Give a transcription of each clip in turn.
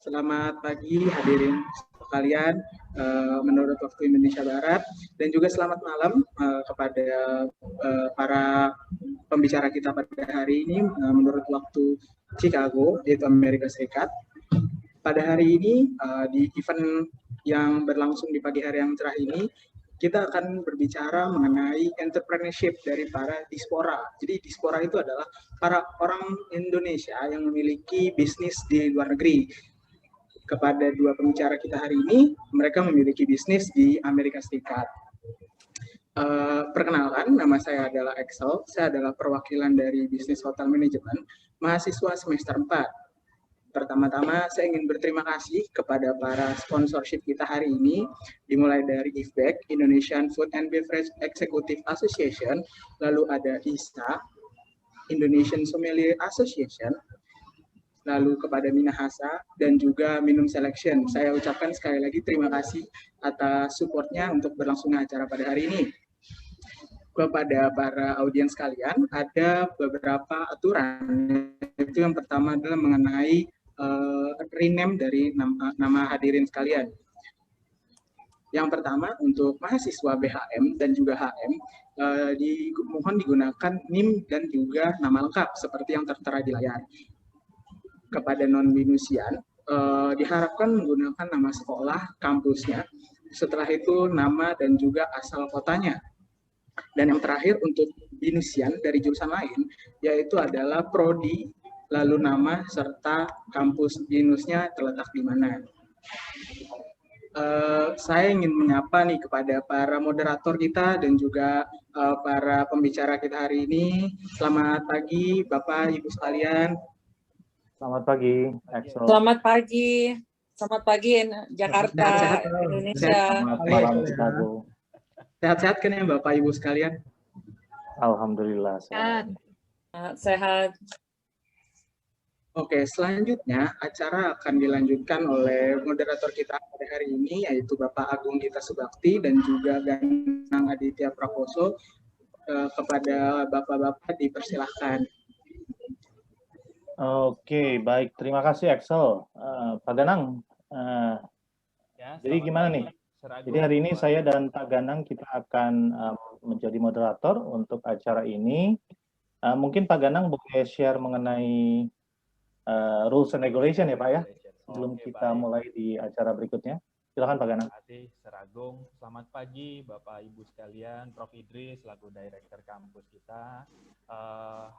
Selamat pagi hadirin sekalian menurut waktu Indonesia Barat, dan juga selamat malam kepada para pembicara kita pada hari ini menurut waktu Chicago, yaitu Amerika Serikat. Pada hari ini di event yang berlangsung di pagi hari yang cerah ini, kita akan berbicara mengenai entrepreneurship dari para diaspora. Jadi diaspora itu adalah para orang Indonesia yang memiliki bisnis di luar negeri. Kepada dua pembicara kita hari ini, mereka memiliki bisnis di Amerika Serikat. Perkenalkan, nama saya adalah Excel. Saya adalah perwakilan dari bisnis hotel manajemen, mahasiswa semester 4. Pertama-tama saya ingin berterima kasih kepada para sponsorship kita hari ini, dimulai dari IFBEC, Indonesian Food and Beverage Executive Association, lalu ada ISA, Indonesian Sommelier Association, lalu kepada Minahasa, dan juga Minum Selection. Saya ucapkan sekali lagi terima kasih atas supportnya untuk berlangsungnya acara pada hari ini. Kepada para audiens sekalian, ada beberapa aturan. Itu yang pertama adalah mengenai rename dari nama hadirin sekalian. Yang pertama, untuk mahasiswa BHM dan juga HM, mohon digunakan NIM dan juga nama lengkap seperti yang tertera di layar. Kepada non-binusian, diharapkan menggunakan nama sekolah, kampusnya, setelah itu nama dan juga asal kotanya. Dan yang terakhir untuk binusian dari jurusan lain, yaitu adalah prodi, lalu nama serta kampus binusnya terletak di mana. Saya ingin menyapa nih kepada para moderator kita dan juga para pembicara kita hari ini. Selamat pagi Bapak Ibu sekalian. Selamat pagi, Axel. Selamat pagi. Selamat pagi Jakarta, Sehat-sehat, Indonesia. Selamat malam, Chicago. Sehat-sehat kan ya Bapak Ibu sekalian? Alhamdulillah sehat. Sehat. Oke, selanjutnya acara akan dilanjutkan oleh moderator kita pada hari ini, yaitu Bapak Agung Gita Subakti dan juga Ganang Aditya Prakoso. Kepada Bapak-Bapak dipersilahkan. Oke, baik. Terima kasih, Axel. Pak Ganang, jadi gimana nih? Jadi hari ini saya dan Pak Ganang kita akan menjadi moderator untuk acara ini. Mungkin Pak Ganang boleh share mengenai rules and regulation ya Pak ya, sebelum kita mulai di acara berikutnya. Silakan Pak Ganang. Terima kasih, Seragung. Selamat pagi Bapak Ibu sekalian, Prof. Idris selaku Director Kampus kita.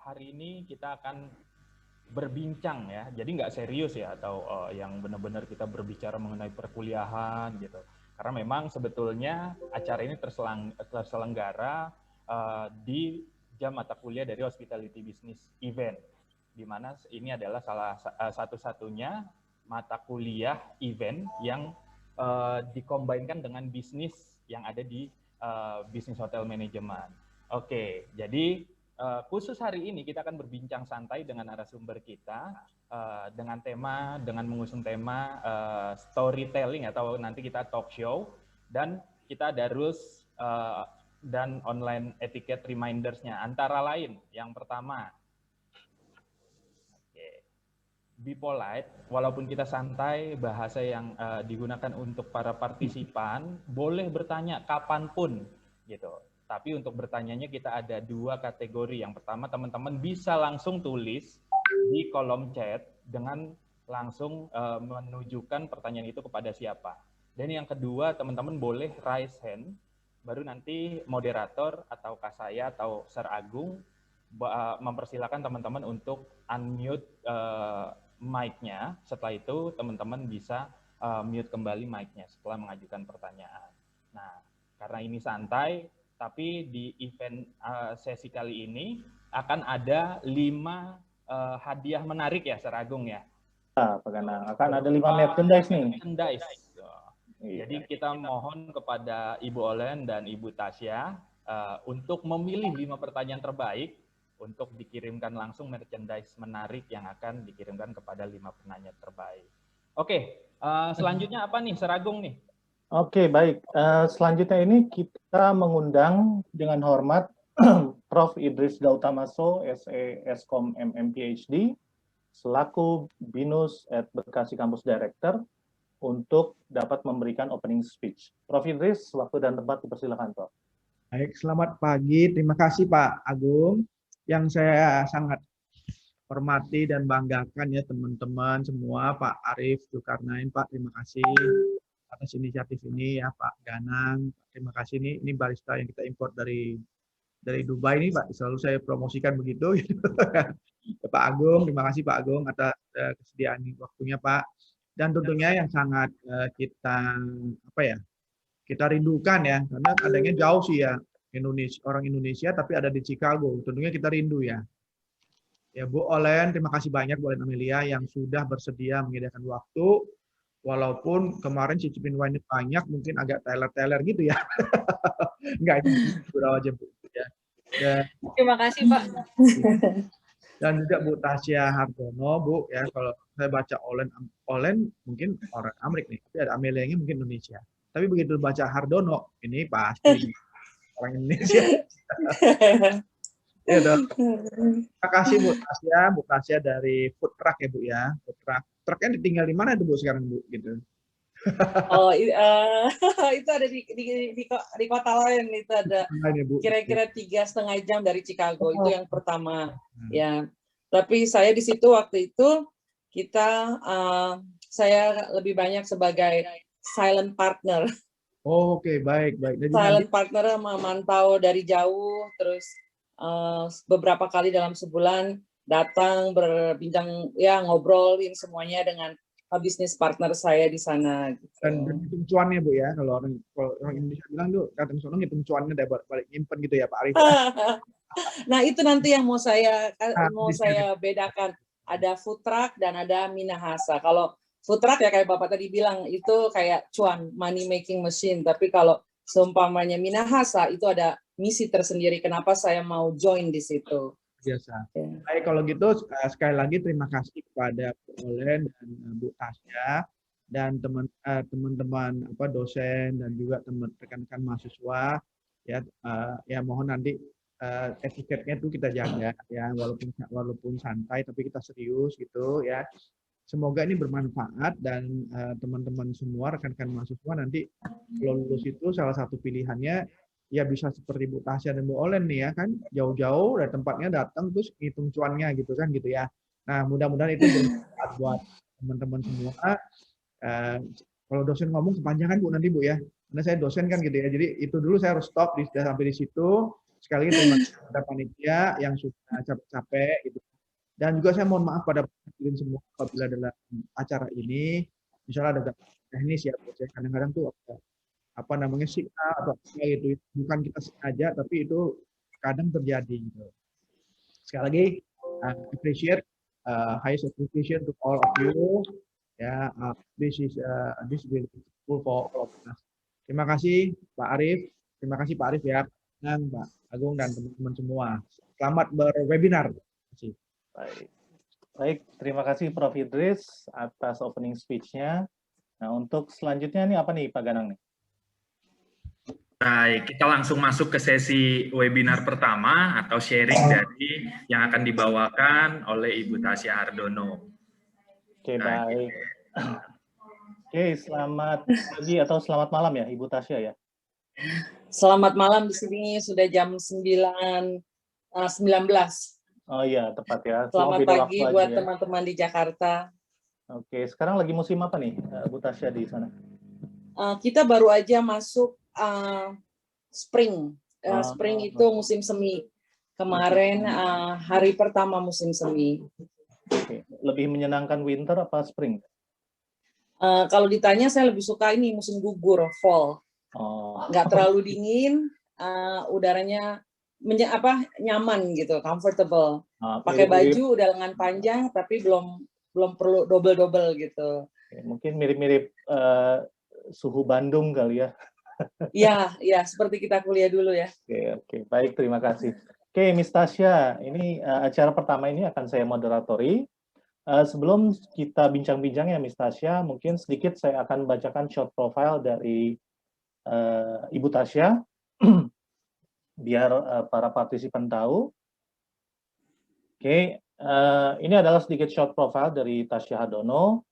Hari ini kita akan berbincang ya, jadi nggak serius ya, atau yang benar-benar kita berbicara mengenai perkuliahan gitu. Karena memang sebetulnya acara ini terselenggara di jam mata kuliah dari Hospitality Business Event, di mana ini adalah salah satu-satunya mata kuliah event yang dikombinkan dengan bisnis yang ada di bisnis hotel manajemen. Oke, jadi khusus hari ini kita akan berbincang santai dengan narasumber kita dengan mengusung tema storytelling atau nanti kita talk show, dan kita ada rules dan online etiquette reminders-nya. Antara lain, yang pertama, be polite, walaupun kita santai, bahasa yang digunakan untuk para partisipan boleh bertanya kapanpun gitu. Tapi untuk bertanyanya kita ada dua kategori. Yang pertama, teman-teman bisa langsung tulis di kolom chat dengan langsung menunjukkan pertanyaan itu kepada siapa. Dan yang kedua, teman-teman boleh raise hand, baru nanti moderator atau saya atau Sir Agung mempersilakan teman-teman untuk unmute mic-nya. Setelah itu teman-teman bisa mute kembali mic-nya setelah mengajukan pertanyaan. Nah, karena ini santai, tapi di event sesi kali ini akan ada 5 hadiah menarik ya, Sir Agung ya. Pak Ganang, akan ada 5 merchandise nih. Merchandise. Jadi kita mohon kepada Ibu Olen dan Ibu Tasya untuk memilih 5 pertanyaan terbaik untuk dikirimkan langsung merchandise menarik yang akan dikirimkan kepada 5 penanya terbaik. Oke, selanjutnya apa nih, Sir Agung nih? Oke, baik. Selanjutnya ini kita mengundang dengan hormat Prof. Idris Gautamaso, SE Eskom MM PhD, selaku BINUS at Bekasi Campus Director untuk dapat memberikan opening speech. Prof. Idris, waktu dan tempat dipersilakan, Prof. Baik, selamat pagi. Terima kasih Pak Agung. Yang saya sangat hormati dan banggakan ya teman-teman semua, Pak Arief Zulkarnain, Pak, terima kasih atas inisiatif ini ya, Pak Ganang. Terima kasih, ini barista yang kita import dari Dubai ini, Pak. Selalu saya promosikan begitu. Pak Agung, terima kasih Pak Agung atas kesediaan waktunya, Pak. Dan tentunya yang sangat kita rindukan ya, karena adanya jauh sih ya, orang Indonesia tapi ada di Chicago. Tentunya kita rindu ya. Ya Bu Olen, terima kasih banyak Bu Olen Amelia yang sudah bersedia menyediakan waktu. Walaupun kemarin cicipin wine banyak, mungkin agak teler-teler gitu ya. Enggak, itu berapa aja Bu. Ya. Terima kasih Pak. Dan juga Bu Tasya Hardono, Bu, ya kalau saya baca Olen mungkin orang Amerika nih, tapi ada Amelia-nya mungkin Indonesia. Tapi begitu baca Hardono, ini pasti orang Indonesia. Ya, terima kasih Bu Tasya dari Food Truck ya Bu ya. Food Truck. Truknya ditinggal di mana itu Bu sekarang Bu gitu? Oh, itu ada di kota lain, itu ada kira-kira 3,5 jam dari Chicago. Itu yang pertama ya. Tapi saya di situ waktu itu saya lebih banyak sebagai silent partner. Oh, oke, baik. Jadi silent partner memantau dari jauh, terus beberapa kali dalam sebulan datang berbincang ya, ngobrolin semuanya dengan bisnis partner saya di sana. Gitu. Dan hitung cuannya Bu ya, kalau orang Indonesia bilang tuh datang sono ngitung cuannya dari balik nyimpen gitu ya Pak Arief. Nah itu nanti yang mau saya bedakan, ada food truck dan ada minahasa. Kalau food truck ya kayak Bapak tadi bilang itu kayak cuan, money making machine. Tapi kalau seumpamanya minahasa itu ada misi tersendiri. Kenapa saya mau join di situ? Biasa. Baik, kalau gitu sekali lagi terima kasih kepada Bu Olen dan Bu Tasya dan teman-teman dosen dan juga rekan-rekan mahasiswa ya mohon nanti etiketnya itu kita jaga ya, walaupun santai tapi kita serius gitu ya. Semoga ini bermanfaat dan teman-teman semua rekan-rekan mahasiswa nanti kalau lulus itu salah satu pilihannya ya bisa seperti Bu Tasya dan Bu Olen nih ya kan, jauh-jauh dari tempatnya datang terus ngitung cuannya gitu kan gitu ya. Nah mudah-mudahan itu bermanfaat buat teman-teman semua. Kalau dosen ngomong kepanjangan Bu nanti Bu ya, karena saya dosen kan gitu ya. Jadi itu dulu saya harus stop sampai di situ. Sekali lagi terima kasih kepada panitia yang sudah capek-capek gitu. Dan juga saya mohon maaf pada hadirin semua apabila dalam acara ini misalnya ada teknis ya, kadang-kadang tuh signal atau apa gitu, bukan kita sengaja tapi itu kadang terjadi gitu. Sekali lagi appreciate highest appreciation to all of you ya. This will be full for all of us. Terima kasih Pak Arief, terima kasih Pak Arief ya, dan Pak Agung dan teman-teman semua. Selamat berwebinar. Baik, terima kasih Prof. Idris atas opening speech-nya. Nah, untuk selanjutnya nih apa nih Pak Ganang nih? Baik, kita langsung masuk ke sesi webinar pertama atau sharing dari yang akan dibawakan oleh Ibu Tasya Hardono. Oke, baik. Oke, selamat pagi atau selamat malam ya Ibu Tasya ya. Selamat malam, di sini sudah jam 19. Oh iya, tepat ya. Selamat pagi buat teman-teman di Jakarta. Oke, sekarang lagi musim apa nih Bu Tasya di sana? Kita baru aja masuk spring. Spring itu musim semi. Kemarin hari pertama musim semi. Oke. Lebih menyenangkan winter apa spring? Kalau ditanya saya lebih suka ini musim gugur, fall. Nggak terlalu dingin, udaranya nyaman gitu, comfortable. Pakai baju udah lengan panjang tapi belum perlu double gitu. Mungkin mirip-mirip suhu Bandung kali ya. Iya, seperti kita kuliah dulu ya. Oke, baik, terima kasih. Oke, Miss Tasya, ini acara pertama ini akan saya moderatori. Sebelum kita bincang-bincang ya Miss Tasya, mungkin sedikit saya akan bacakan short profile dari Ibu Tasya, biar para partisipan tahu. Oke, Ini adalah sedikit short profile dari Tasya Hardono.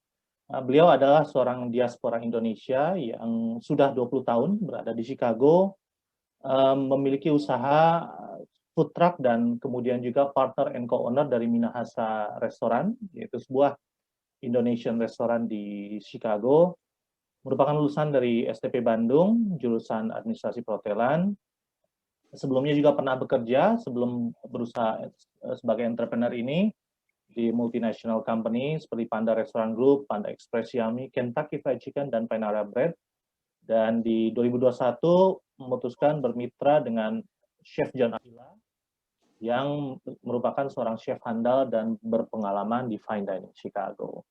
Beliau adalah seorang diaspora Indonesia yang sudah 20 tahun berada di Chicago, memiliki usaha food truck dan kemudian juga partner and co-owner dari Minahasa Restoran, yaitu sebuah Indonesian restoran di Chicago. Merupakan lulusan dari STP Bandung, jurusan Administrasi Perhotelan. Sebelumnya juga pernah bekerja sebelum berusaha sebagai entrepreneur ini di multinational company seperti Panda Restaurant Group, Panda Express Yummy, Kentucky Fried Chicken, dan Panera Bread. Dan di 2021 memutuskan bermitra dengan Chef John Avila yang merupakan seorang chef handal dan berpengalaman di fine dining Chicago.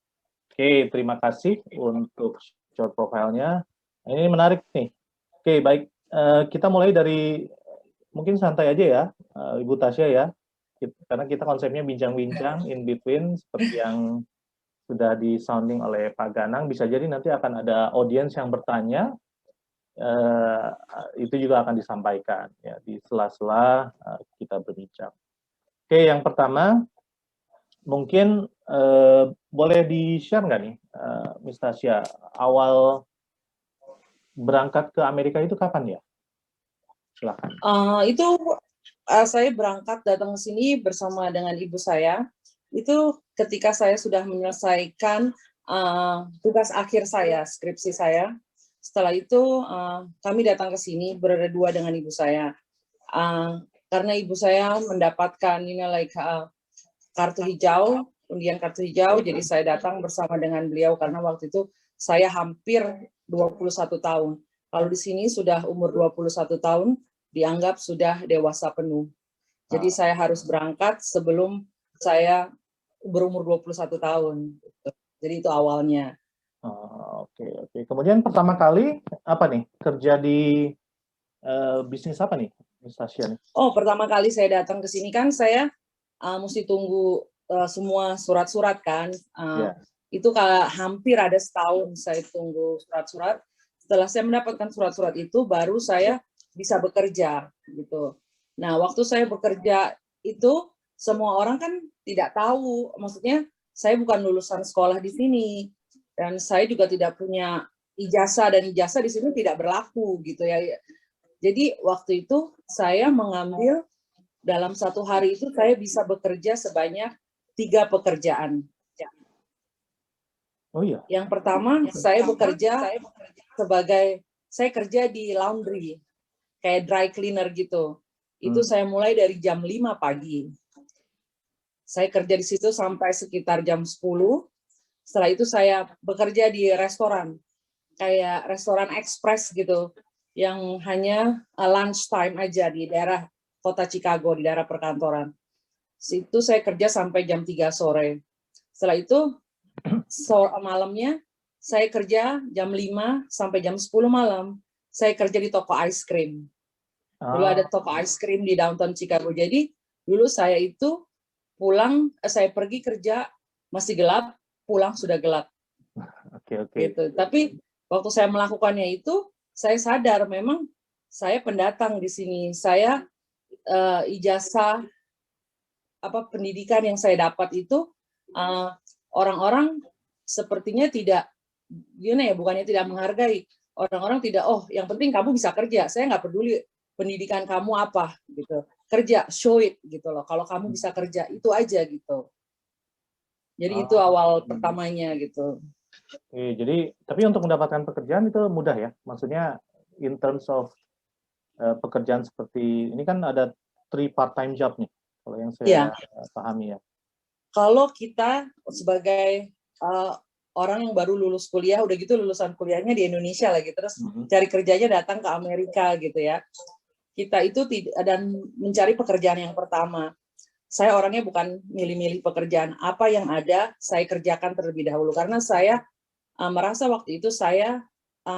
Oke, terima kasih untuk short profile-nya. Ini menarik nih. Oke, baik. Kita mulai dari, mungkin santai aja ya, Ibu Tasya ya. Karena kita konsepnya bincang-bincang in between seperti yang sudah di-sounding oleh Pak Ganang. Bisa jadi nanti akan ada audiens yang bertanya, itu juga akan disampaikan ya di sela-sela kita berbincang. Oke, yang pertama mungkin boleh di-share nggak nih, Miss Tasya, awal berangkat ke Amerika itu kapan ya? Silakan. Itu saya berangkat datang ke sini bersama dengan ibu saya. Itu ketika saya sudah menyelesaikan tugas akhir saya, skripsi saya. Setelah itu kami datang ke sini berdua dengan ibu saya. Karena ibu saya mendapatkan kartu hijau, undian kartu hijau, jadi saya datang bersama dengan beliau karena waktu itu saya hampir 21 tahun. Kalau di sini sudah umur 21 tahun, dianggap sudah dewasa penuh. Jadi saya harus berangkat sebelum saya berumur 21 tahun. Jadi itu awalnya. Oke. Kemudian pertama kali apa nih? Kerja di bisnis apa nih, Miss Tasya nih? Oh, pertama kali saya datang ke sini kan saya mesti tunggu semua surat-surat kan. Itu hampir ada setahun saya tunggu surat-surat. Setelah saya mendapatkan surat-surat itu, baru saya bisa bekerja gitu. Nah, waktu saya bekerja itu semua orang kan tidak tahu, maksudnya saya bukan lulusan sekolah di sini dan saya juga tidak punya ijazah dan ijazah di sini tidak berlaku gitu ya. Jadi waktu itu saya mengambil dalam satu hari itu saya bisa bekerja sebanyak 3 pekerjaan. Oh iya. Yang pertama saya bekerja sebagai saya kerja di laundry kayak dry cleaner gitu. Itu saya mulai dari jam 5 pagi. Saya kerja di situ sampai sekitar jam 10. Setelah itu saya bekerja di restoran, kayak restoran ekspres gitu, yang hanya lunch time aja di daerah kota Chicago, di daerah perkantoran. Situ saya kerja sampai jam 3 sore. Setelah itu, malamnya saya kerja jam 5 sampai jam 10 malam. Saya kerja di toko ice cream. Dulu ada toko ice cream di downtown Chicago. Jadi dulu saya itu pulang, saya pergi kerja masih gelap, pulang sudah gelap. Oke. Gitu. Tapi waktu saya melakukannya itu, saya sadar memang saya pendatang di sini. Saya ijazah pendidikan yang saya dapat itu orang-orang sepertinya tidak, bukannya tidak menghargai. Orang-orang tidak, yang penting kamu bisa kerja. Saya nggak peduli pendidikan kamu apa gitu, kerja, show it gitu loh. Kalau kamu bisa kerja itu aja gitu. Jadi itu awal pertamanya gitu. Oke, jadi tapi untuk mendapatkan pekerjaan itu mudah ya, maksudnya in terms of pekerjaan seperti ini kan ada 3 part-time job nih, kalau yang saya pahami ya. Kalau kita sebagai orang yang baru lulus kuliah, udah gitu lulusan kuliahnya di Indonesia lagi, terus cari kerjanya datang ke Amerika gitu ya. Kita itu dan mencari pekerjaan yang pertama. Saya orangnya bukan milih-milih pekerjaan. Apa yang ada, saya kerjakan terlebih dahulu. Karena saya merasa waktu itu saya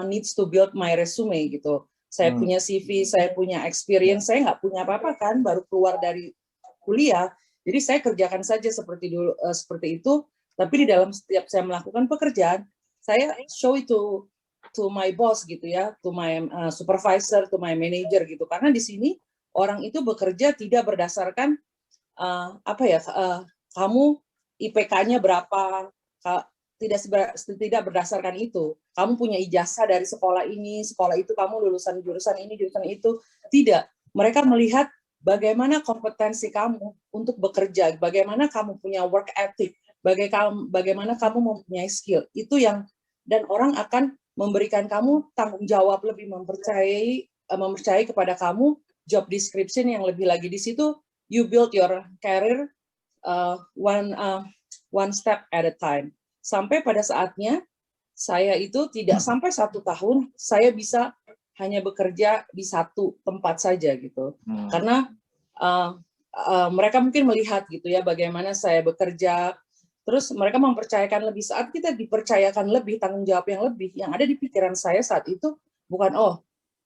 needs to build my resume gitu. Saya punya CV, saya punya experience, saya nggak punya apa-apa kan, baru keluar dari kuliah. Jadi saya kerjakan saja seperti itu. Tapi di dalam setiap saya melakukan pekerjaan, saya show itu to my boss gitu ya, to my supervisor, to my manager gitu. Karena di sini orang itu bekerja tidak berdasarkan kamu IPK-nya berapa, tidak berdasarkan itu. Kamu punya ijazah dari sekolah ini, sekolah itu, kamu lulusan jurusan ini, jurusan itu. Tidak. Mereka melihat bagaimana kompetensi kamu untuk bekerja, bagaimana kamu punya work ethic, bagaimana kamu mempunyai skill. Itu yang, dan orang akan memberikan kamu tanggung jawab, lebih mempercayai kepada kamu job description yang lebih lagi. Di situ you build your career one step at a time. Sampai pada saatnya saya itu tidak sampai 1 tahun, saya bisa hanya bekerja di satu tempat saja gitu. Karena mereka mungkin melihat gitu ya bagaimana saya bekerja, terus mereka mempercayakan lebih. Saat kita dipercayakan lebih, tanggung jawab yang lebih, yang ada di pikiran saya saat itu bukan, oh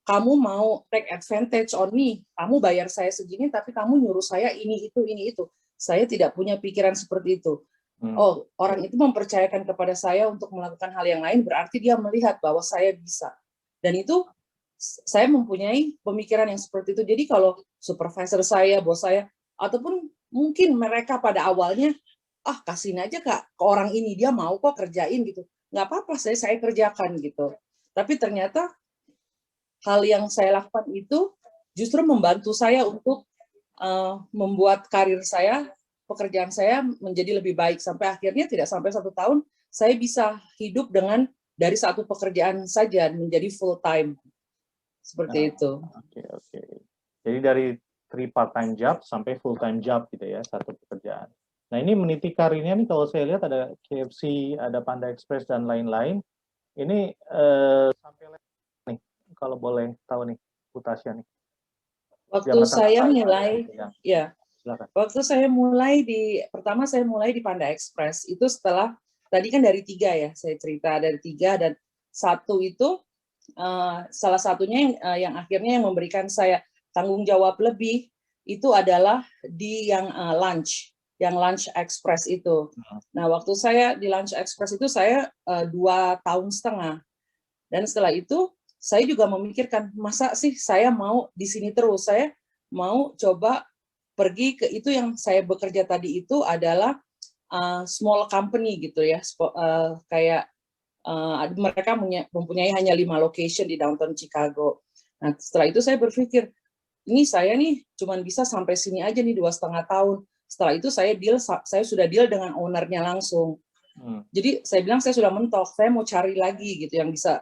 kamu mau take advantage on me, kamu bayar saya segini tapi kamu nyuruh saya ini itu. Saya tidak punya pikiran seperti itu. Oh, orang itu mempercayakan kepada saya untuk melakukan hal yang lain, berarti dia melihat bahwa saya bisa. Dan itu saya mempunyai pemikiran yang seperti itu. Jadi kalau supervisor saya, bos saya, ataupun mungkin mereka pada awalnya, kasihin aja Kak, ke orang ini, dia mau kok kerjain gitu. Nggak apa-apa, saya kerjakan gitu. Tapi ternyata hal yang saya lakukan itu justru membantu saya untuk membuat karir saya, pekerjaan saya menjadi lebih baik. Sampai akhirnya tidak sampai 1 tahun, saya bisa hidup dengan dari satu pekerjaan saja menjadi full time. Seperti itu. Oke. Jadi dari 3 part-time job sampai full-time job gitu ya, satu pekerjaan. Nah ini meniti karirnya nih kalau saya lihat ada KFC, ada Panda Express dan lain-lain. Ini sampai nih, kalau boleh tahu nih, Bu Tasya nih. Waktu saya mulai, ya. Silakan. Waktu saya pertama saya mulai di Panda Express, itu setelah, tadi kan dari 3 ya, saya cerita dari 3, dan 1 itu, salah satunya yang akhirnya yang memberikan saya tanggung jawab lebih, itu adalah di yang Lunch Express itu. Nah, waktu saya di Lunch Express itu saya 2,5 tahun. Dan setelah itu, saya juga memikirkan, masa sih saya mau di sini terus, saya mau coba pergi ke itu yang saya bekerja tadi itu adalah small company gitu ya, kayak mereka mempunyai hanya 5 location di downtown Chicago. Nah setelah itu saya berpikir, ini saya nih cuma bisa sampai sini aja nih 2,5 tahun. Setelah itu saya sudah deal dengan ownernya langsung. Jadi saya bilang saya sudah mentok, saya mau cari lagi gitu yang bisa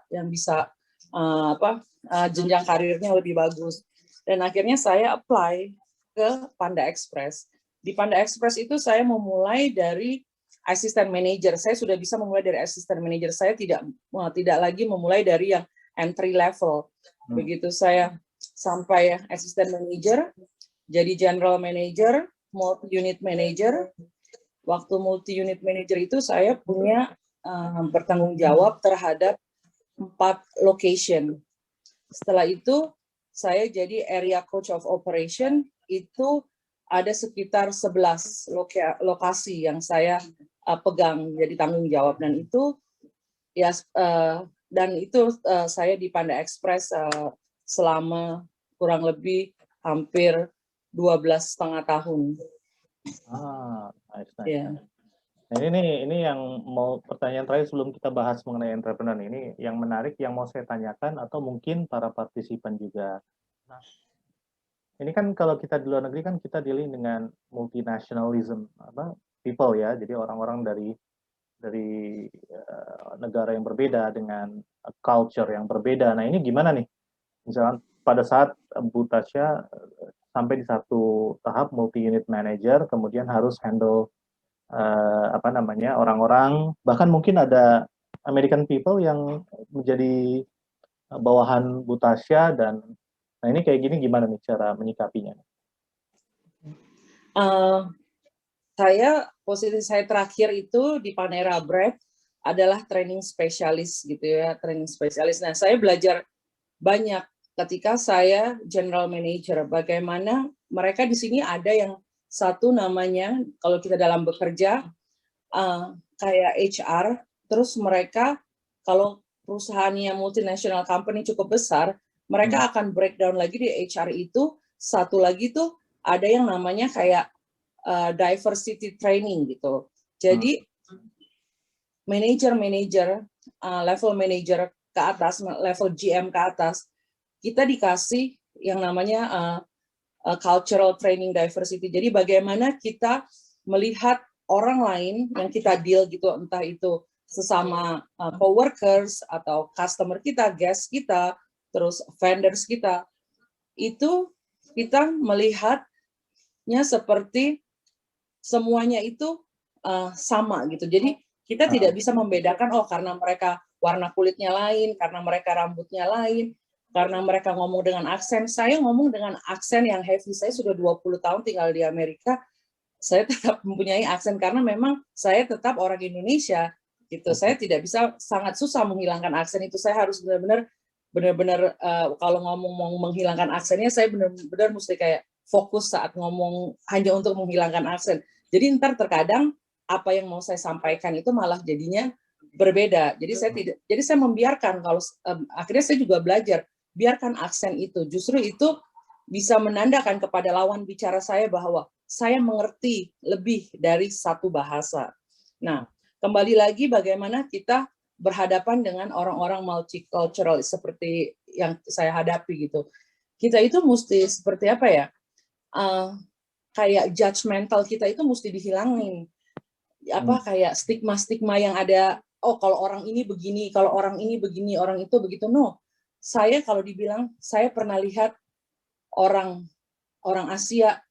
jenjang karirnya lebih bagus. Dan akhirnya saya apply ke Panda Express. Di Panda Express itu saya memulai dari assistant manager. Saya sudah bisa memulai dari assistant manager. Saya tidak lagi memulai dari yang entry level. Begitu saya sampai assistant manager, jadi general manager, multi unit manager. Waktu multi unit manager itu saya punya bertanggung jawab terhadap 4 location. Setelah itu saya jadi area coach of operation. Itu ada sekitar 11 lokasi yang saya pegang jadi tanggung jawab, dan itu ya saya di Panda Express selama kurang lebih hampir 12,5 tahun. Nice. Yeah. Nah, ini yang mau pertanyaan terakhir sebelum kita bahas mengenai entrepreneur ini yang menarik yang mau saya tanyakan atau mungkin para partisipan juga. Nah, ini kan kalau kita di luar negeri kan kita dealing dengan multinationalism, people ya, jadi orang-orang dari negara yang berbeda dengan culture yang berbeda. Nah ini gimana nih? Misalkan pada saat Bu Tasya sampai di satu tahap multi unit manager, kemudian harus handle orang-orang, bahkan mungkin ada American people yang menjadi bawahan Bu Tasya, dan nah ini kayak gini gimana nih cara menyikapinya? Posisi saya terakhir itu di Panera Bread adalah training spesialis gitu ya, training spesialis. Nah saya belajar banyak ketika saya general manager, bagaimana mereka di sini ada yang satu namanya kalau kita dalam bekerja kayak HR, terus mereka kalau perusahaannya multinational company cukup besar, mereka akan breakdown lagi di HR itu, satu lagi tuh ada yang namanya kayak diversity training gitu. Jadi manager level manager ke atas, level GM ke atas, kita dikasih yang namanya cultural training diversity. Jadi bagaimana kita melihat orang lain yang kita deal gitu, entah itu sesama coworkers atau customer kita, guest kita, terus vendors kita, itu kita melihatnya seperti semuanya itu sama gitu. Jadi kita tidak bisa membedakan, oh karena mereka warna kulitnya lain, karena mereka rambutnya lain, karena mereka ngomong dengan aksen. Saya ngomong dengan aksen yang heavy. Saya sudah 20 tahun tinggal di Amerika. Saya tetap mempunyai aksen karena memang saya tetap orang Indonesia gitu. Saya tidak bisa, sangat susah menghilangkan aksen itu. Saya harus benar-benar kalau ngomong mau menghilangkan aksennya, saya benar-benar mesti kayak fokus saat ngomong hanya untuk menghilangkan aksen. Jadi ntar terkadang apa yang mau saya sampaikan itu malah jadinya berbeda. Jadi saya membiarkan, kalau akhirnya saya juga belajar, biarkan aksen itu. Justru itu bisa menandakan kepada lawan bicara saya bahwa saya mengerti lebih dari satu bahasa. Nah, kembali lagi bagaimana kita berhadapan dengan orang-orang multicultural seperti yang saya hadapi gitu. Kita itu mesti seperti apa ya? Kayak judgmental kita itu mesti dihilangin. Kayak stigma-stigma yang ada, oh kalau orang ini begini, kalau orang ini begini, orang itu begitu. No. Saya kalau dibilang, saya pernah lihat orang Asia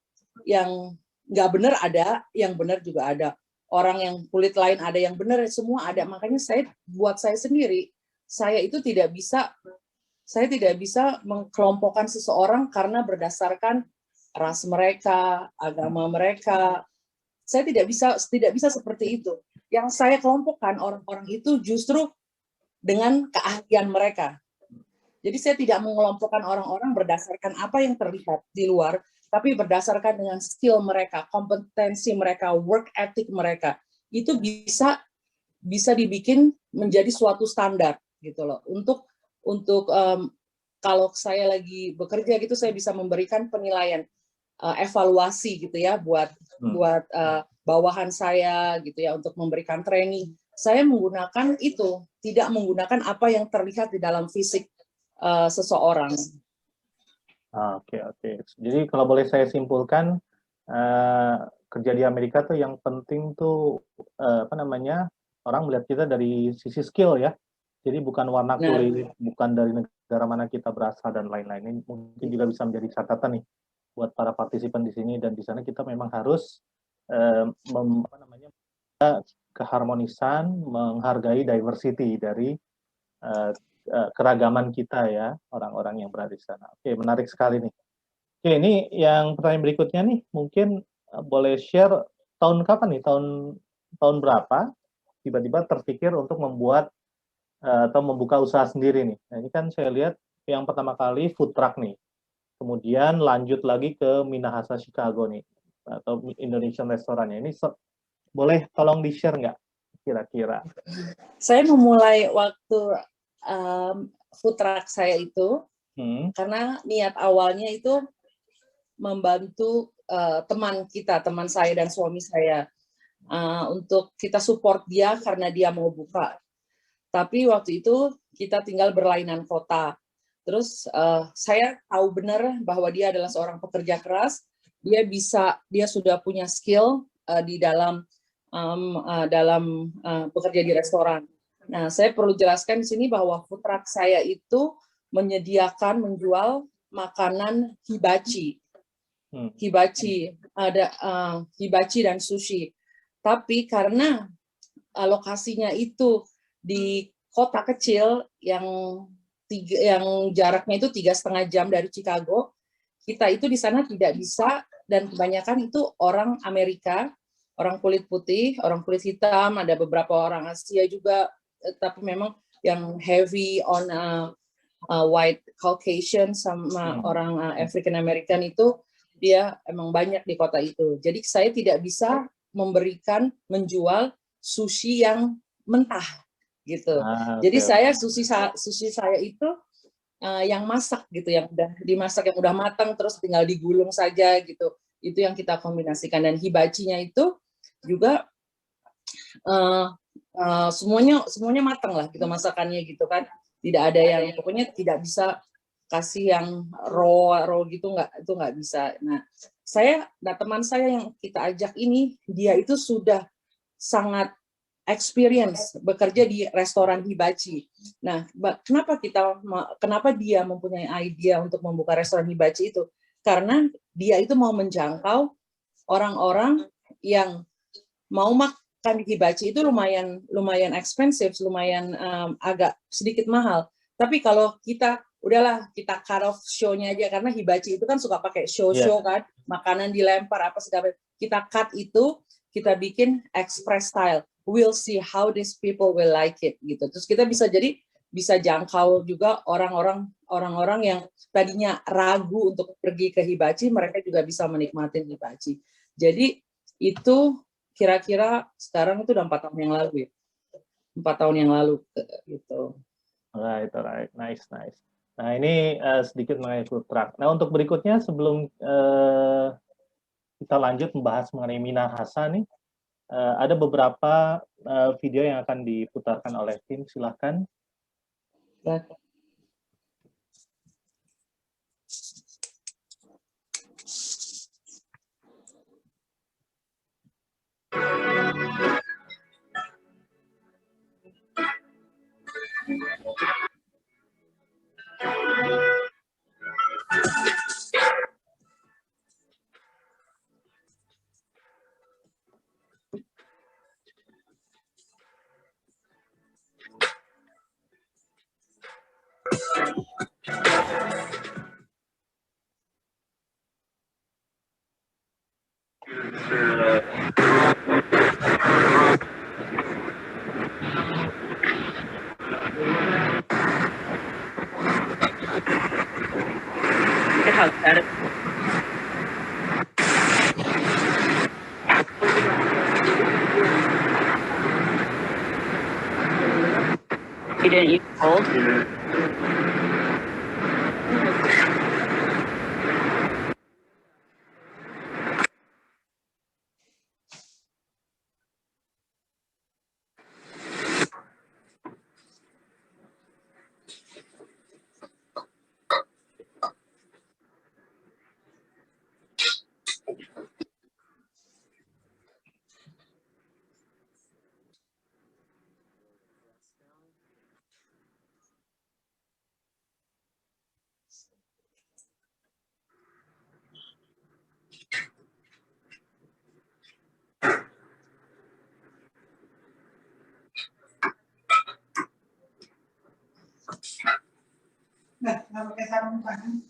yang nggak benar ada, yang benar juga ada. Orang yang kulit lain ada, yang benar, semua ada. Makanya buat saya sendiri, saya tidak bisa mengkelompokkan seseorang karena berdasarkan ras mereka, agama mereka. Saya tidak bisa seperti itu. Yang saya kelompokkan orang-orang itu justru dengan keahlian mereka. Jadi saya tidak mengelompokkan orang-orang berdasarkan apa yang terlihat di luar, tapi berdasarkan dengan skill mereka, kompetensi mereka, work ethic mereka. Itu bisa dibikin menjadi suatu standar gitu loh. Untuk kalau saya lagi bekerja gitu, saya bisa memberikan penilaian, evaluasi gitu ya buat bawahan saya gitu ya, untuk memberikan training. Saya menggunakan itu, tidak menggunakan apa yang terlihat di dalam fisik seseorang. Oke. Jadi kalau boleh saya simpulkan, kerja di Amerika tuh yang penting tuh orang melihat kita dari sisi skill ya. Jadi bukan warna kulit, bukan dari negara mana kita berasal dan lain-lain. Ini mungkin juga bisa menjadi catatan nih buat para partisipan di sini, dan di sana kita memang harus keharmonisan, menghargai diversity dari keragaman kita ya, orang-orang yang berada di sana. Oke, menarik sekali nih. Oke, ini yang pertanyaan berikutnya nih, mungkin boleh share tahun kapan nih, tahun berapa tiba-tiba terpikir untuk membuat atau membuka usaha sendiri nih. Nah, ini kan saya lihat yang pertama kali food truck nih. Kemudian lanjut lagi ke Minahasa Chicago nih, atau Indonesian Restaurant-nya. Ini boleh tolong di-share nggak kira-kira? Saya memulai waktu food truck saya itu karena niat awalnya itu membantu teman saya dan suami saya, untuk kita support dia karena dia mau buka. Tapi waktu itu kita tinggal berlainan kota. Terus saya tahu benar bahwa dia adalah seorang pekerja keras. Dia sudah punya skill di dalam bekerja di restoran. Nah, saya perlu jelaskan di sini bahwa food truck saya itu menjual makanan hibachi. Ada hibachi dan sushi. Tapi karena lokasinya itu di kota kecil yang jaraknya itu 3,5 jam dari Chicago, kita itu di sana tidak bisa, dan kebanyakan itu orang Amerika, orang kulit putih, orang kulit hitam, ada beberapa orang Asia juga, tapi memang yang heavy on white Caucasian sama orang African American itu dia emang banyak di kota itu. Jadi saya tidak bisa menjual sushi yang mentah gitu. Jadi saya sushi saya itu yang masak gitu, yang udah dimasak, yang udah matang terus tinggal digulung saja gitu. itu yang kita kombinasikan. Dan hibachinya itu juga semuanya matang lah gitu masakannya gitu kan, tidak ada yang pokoknya tidak bisa kasih yang raw gitu, itu nggak bisa. Nah teman saya yang kita ajak ini, dia itu sudah sangat experience bekerja di restoran hibachi. Nah, kenapa dia mempunyai ide untuk membuka restoran hibachi itu? Karena dia itu mau menjangkau orang-orang yang mau makan hibachi itu lumayan expensive, lumayan agak sedikit mahal. Tapi kalau kita udahlah kita cut off show-nya aja, karena hibachi itu kan suka pakai show kan, makanan dilempar apa segala. Kita cut itu, kita bikin express style. We'll see how these people will like it gitu. Terus kita bisa jangkau juga orang-orang yang tadinya ragu untuk pergi ke hibachi, mereka juga bisa menikmati hibachi. Jadi itu kira-kira sekarang itu udah 4 tahun yang lalu ya. 4 tahun yang lalu gitu. Alright, nice. Nah ini sedikit mengenai food truck. Nah untuk berikutnya sebelum kita lanjut membahas mengenai Minahasa nih, ada beberapa video yang akan diputarkan oleh tim. Silahkan. You didn't use cold? Nggak pakai sarung tangan.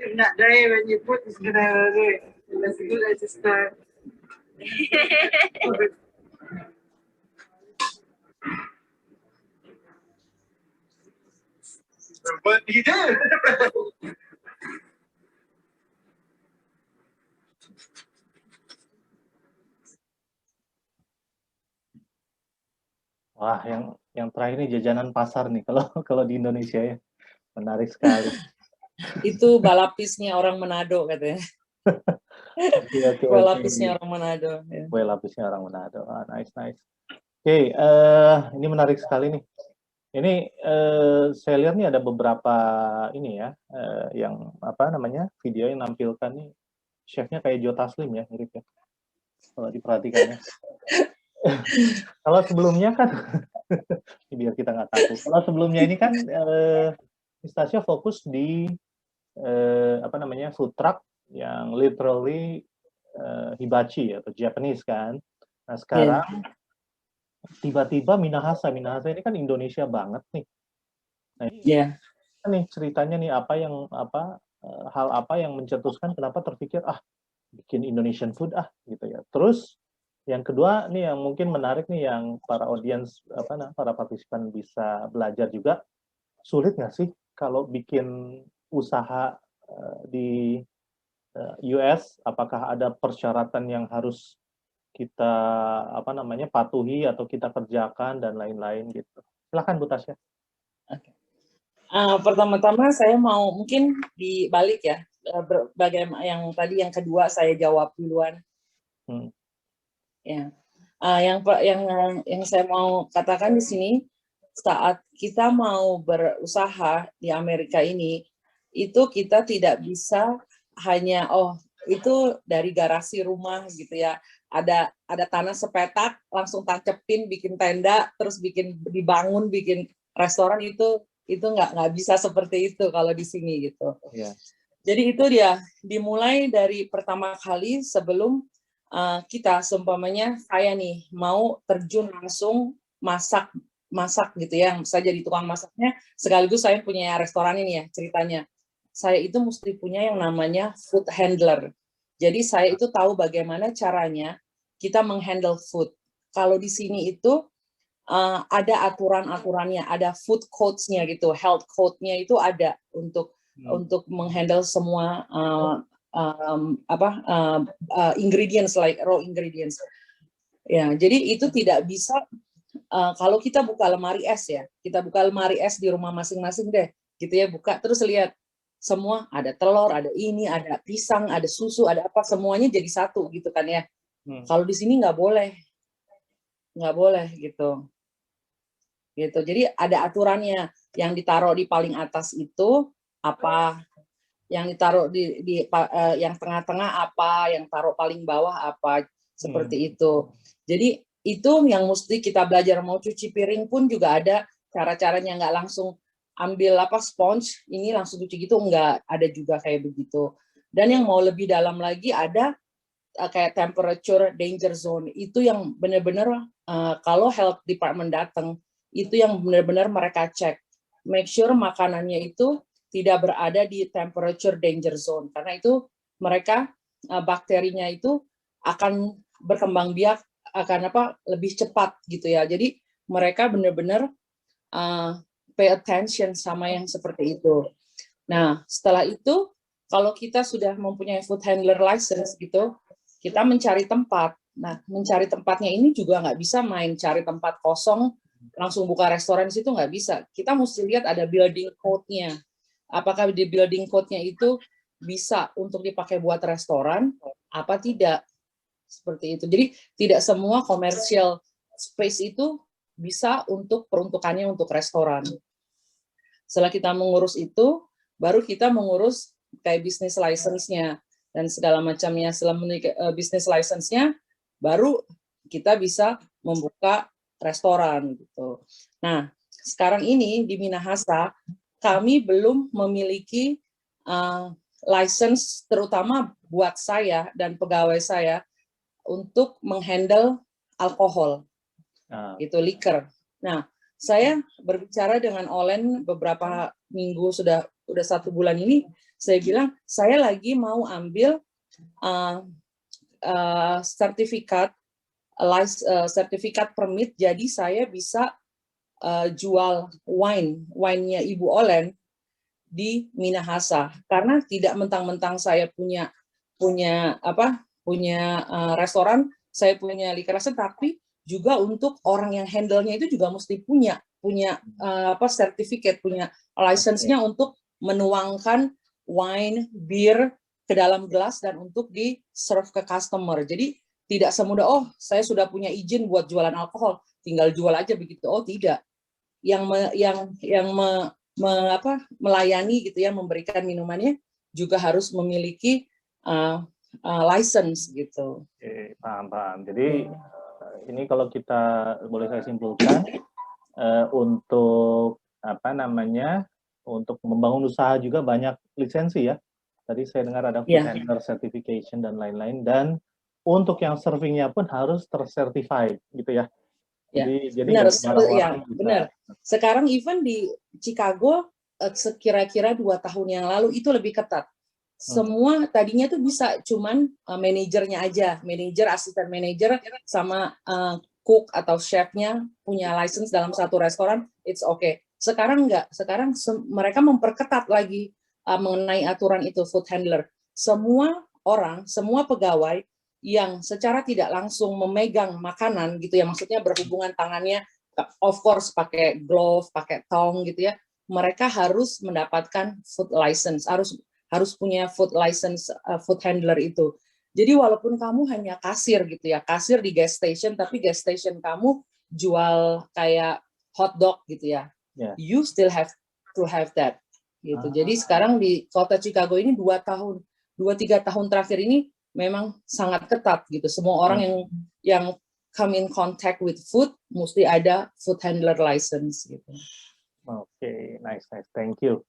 If not dry when you put, it's gonna do as good as it start. But he did. Wah, yang terakhir ini jajanan pasar nih kalau di Indonesia ya. Menarik sekali. Itu balapisnya orang Manado katanya. Okay. Kue lapisnya orang Manado. Ya. Kue lapisnya orang Manado. Nice. Oke, ini menarik sekali nih. Ini saya lihat nih ada beberapa ini ya, yang apa namanya video yang nampilkan nih, chefnya kayak Joe Taslim ya, mirip ya. Kalau diperhatikannya. Kalau sebelumnya kan, biar kita nggak takut. Kalau sebelumnya ini kan Pistacia fokus di apa namanya food truck yang literally hibachi atau Japanese kan. Nah sekarang tiba-tiba Minahasa ini kan Indonesia banget nih. Nah ini nih ceritanya nih hal apa yang mencetuskan kenapa terpikir bikin Indonesian food gitu ya. Terus Yang kedua nih yang mungkin menarik nih yang para audiens para partisipan bisa belajar juga. Sulit nggak sih kalau bikin usaha di US? Apakah ada persyaratan yang harus kita patuhi atau kita kerjakan dan lain-lain gitu? Silakan Bu Tasya. Pertama-tama saya mau mungkin dibalik ya, bagaimana yang tadi yang kedua saya jawab duluan. Ya, yang saya mau katakan di sini, saat kita mau berusaha di Amerika ini, itu kita tidak bisa hanya itu dari garasi rumah gitu ya, ada tanah sepetak langsung tancepin bikin tenda terus dibangun bikin restoran, itu nggak bisa seperti itu kalau di sini gitu. Yeah. Jadi itu dia dimulai dari pertama kali sebelum kita seumpamanya saya nih mau terjun langsung masak gitu ya, saya jadi tukang masaknya sekaligus saya punya restoran ini ya ceritanya. Saya itu mesti punya yang namanya food handler. Jadi saya itu tahu bagaimana caranya kita menghandle food. Kalau di sini itu ada aturan-aturannya, ada food codes-nya gitu, health code-nya itu ada untuk menghandle semua ingredients like raw ingredients. Ya, jadi itu tidak bisa kalau kita buka lemari es ya, kita buka lemari es di rumah masing-masing deh, gitu ya, buka terus lihat semua ada telur, ada ini, ada pisang, ada susu, ada apa, semuanya jadi satu gitu kan ya. Kalau di sini nggak boleh gitu. Jadi ada aturannya, yang ditaruh di paling atas itu apa, yang ditaruh di yang tengah-tengah apa, yang taruh paling bawah apa, seperti itu. Jadi itu yang mesti kita belajar. Mau cuci piring pun juga ada cara-caranya, nggak langsung ambil sponge ini langsung cuci gitu, nggak, ada juga kayak begitu. Dan yang mau lebih dalam lagi ada kayak temperature danger zone, itu yang benar-benar kalau health department datang itu yang benar-benar mereka cek, make sure makanannya itu tidak berada di temperature danger zone, karena itu mereka bakterinya itu akan berkembang biak, akan lebih cepat gitu ya. Jadi mereka benar-benar pay attention sama yang seperti itu. Nah, setelah itu kalau kita sudah mempunyai food handler license gitu, kita mencari tempat. Nah, mencari tempatnya ini juga nggak bisa main cari tempat kosong langsung buka restoran di situ, nggak bisa. Kita mesti lihat ada building code-nya. Apakah di building code-nya itu bisa untuk dipakai buat restoran apa tidak, seperti itu. Jadi tidak semua commercial space itu bisa untuk peruntukannya untuk restoran. Setelah kita mengurus itu, baru kita mengurus kayak business license-nya dan segala macamnya. Setelah memiliki business license-nya, baru kita bisa membuka restoran gitu. Nah, sekarang ini di Minahasa kami belum memiliki license, terutama buat saya dan pegawai saya untuk menghandle alkohol, itu liquor. Nah, saya berbicara dengan Olen beberapa minggu, sudah 1 bulan ini, saya bilang saya lagi mau ambil sertifikat permit, jadi saya bisa jual wine-nya Ibu Olen di Minahasa, karena tidak mentang-mentang saya punya restoran, saya punya liquor license, tapi juga untuk orang yang handle-nya itu juga mesti punya sertifikat, punya license-nya untuk menuangkan wine, bir ke dalam gelas dan untuk di-serve ke customer. Jadi tidak semudah, saya sudah punya izin buat jualan alkohol, tinggal jual aja begitu. Tidak. Yang melayani gitu ya, memberikan minumannya juga harus memiliki license gitu. Oke, paham. Jadi ini kalau kita boleh saya simpulkan, untuk untuk membangun usaha juga banyak lisensi ya. Tadi saya dengar ada food handler certification dan lain-lain, dan untuk yang servingnya pun harus tercertified gitu ya. Jadi benar, benar. Sekarang even di Chicago sekira-kira 2 tahun yang lalu itu lebih ketat. Semua tadinya tuh bisa cuman manajernya aja, manajer, asisten manajer, sama cook atau chefnya punya license dalam satu restoran, it's okay. Sekarang enggak, sekarang mereka memperketat lagi mengenai aturan itu, food handler. Semua orang, semua pegawai yang secara tidak langsung memegang makanan gitu ya, maksudnya berhubungan tangannya, of course pakai glove, pakai tong gitu ya, mereka harus mendapatkan food license, harus punya food license, food handler itu. Jadi walaupun kamu hanya kasir gitu ya, kasir di gas station, tapi gas station kamu jual kayak hot dog gitu ya, you still have to have that gitu. Jadi sekarang di kota Chicago ini 2-3 tahun terakhir ini memang sangat ketat gitu. Semua orang yang come in contact with food mesti ada food handler license gitu. Oke, nice, thank you.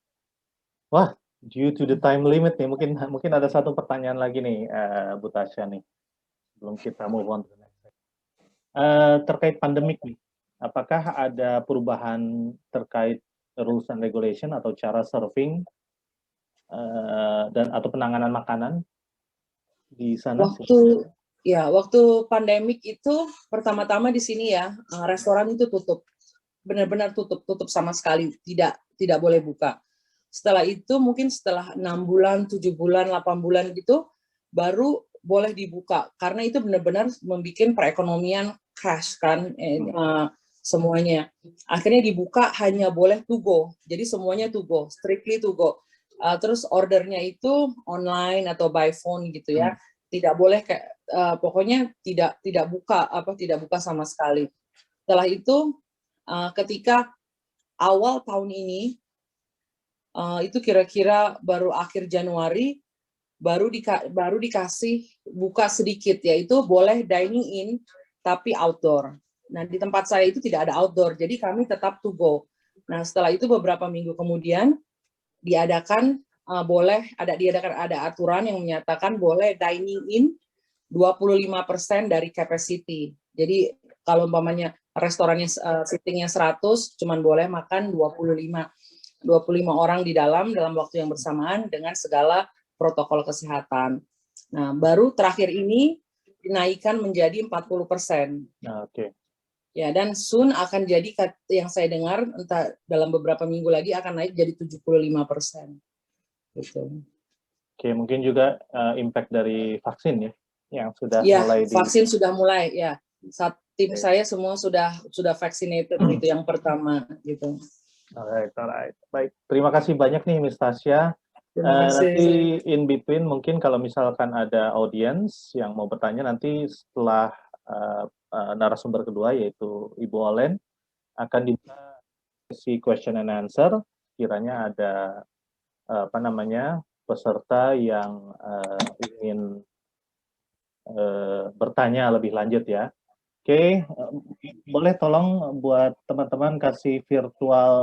Wah, due to the time limit nih, mungkin ada satu pertanyaan lagi nih, Bu Tasya nih, sebelum kita move on to the next. Terkait pandemik nih, apakah ada perubahan terkait rules and regulation atau cara serving dan atau penanganan makanan di sana? Waktu pandemik itu pertama-tama di sini ya, restoran itu tutup, benar-benar tutup sama sekali, tidak boleh buka. Setelah itu mungkin setelah 6 bulan, 7 bulan, 8 bulan gitu, baru boleh dibuka. Karena itu benar-benar membuat perekonomian crash kan, semuanya. Akhirnya dibuka hanya boleh to go. Jadi semuanya to go, strictly to go. Terus ordernya itu online atau by phone gitu ya. Tidak boleh pokoknya tidak buka sama sekali. Setelah itu ketika awal tahun ini, itu kira-kira baru akhir Januari baru dikasih buka sedikit, yaitu boleh dining in tapi outdoor. Nah di tempat saya itu tidak ada outdoor, jadi kami tetap to go. Nah setelah itu beberapa minggu kemudian diadakan ada aturan yang menyatakan boleh dining in 25% dari capacity. Jadi kalau umpamanya restorannya seatingnya 100, cuman boleh makan 25 orang di dalam waktu yang bersamaan dengan segala protokol kesehatan. Nah, baru terakhir ini dinaikkan menjadi 40%. Oke. Ya, dan soon akan jadi yang saya dengar entah dalam beberapa minggu lagi akan naik jadi 75%. Gitu. Oke, mungkin juga impact dari vaksin ya, yang sudah mulai vaksin sudah mulai ya. Tim saya semua sudah vaccinated gitu yang pertama gitu. Alright. Baik, terima kasih banyak nih Miss Tasya. Nanti in between mungkin kalau misalkan ada audiens yang mau bertanya nanti setelah narasumber kedua yaitu Ibu Olen akan dibuka sesi question and answer. Kiranya ada peserta yang ingin bertanya lebih lanjut ya. Oke, boleh tolong buat teman-teman kasih virtual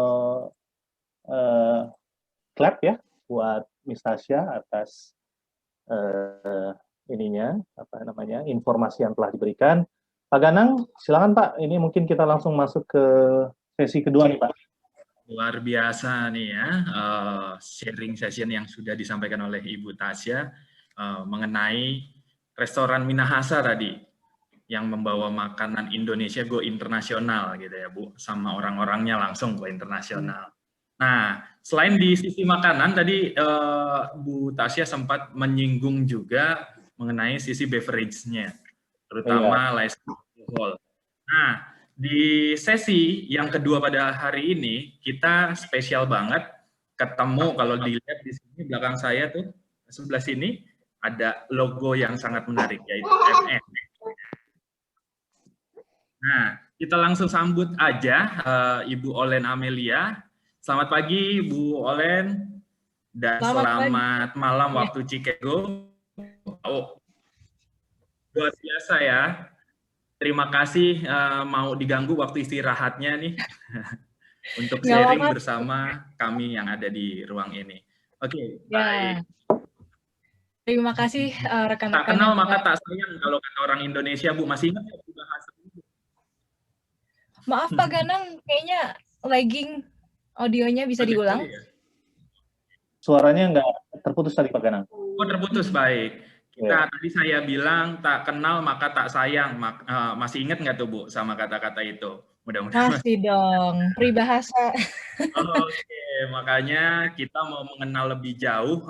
clap ya buat Miss Tasya atas informasi yang telah diberikan. Pak Ganang, silakan Pak. Ini mungkin kita langsung masuk ke sesi kedua nih Pak. Luar biasa nih ya, sharing session yang sudah disampaikan oleh Ibu Tasya mengenai restoran Minahasa tadi, yang membawa makanan Indonesia go internasional gitu ya Bu, sama orang-orangnya langsung go internasional. Nah, selain di sisi makanan tadi Bu Tasya sempat menyinggung juga mengenai sisi beverage-nya, terutama license alcohol. Nah, di sesi yang kedua pada hari ini kita spesial banget ketemu, kalau dilihat di sini belakang saya tuh sebelah sini ada logo yang sangat menarik yaitu MN. Nah, kita langsung sambut aja Ibu Olen Amelia. Selamat pagi, Bu Olen, dan selamat malam waktu Chicago. Luar biasa ya. Terima kasih mau diganggu waktu istirahatnya nih untuk sharing bersama kami yang ada di ruang ini. Oke, baik. Terima kasih rekan-rekan. Tak kenal maka tak sayang kalau kata orang Indonesia, Bu. Masih ingat ya bahasa ini? Maaf Pak Ganang, kayaknya lagging audionya, bisa diulang? Suaranya nggak terputus tadi Pak Ganang. Oh, terputus, baik. Kita tadi saya bilang tak kenal maka tak sayang. Masih ingat nggak tuh Bu sama kata-kata itu? Mudah-mudahan. Masih dong, peribahasa. Oke, makanya kita mau mengenal lebih jauh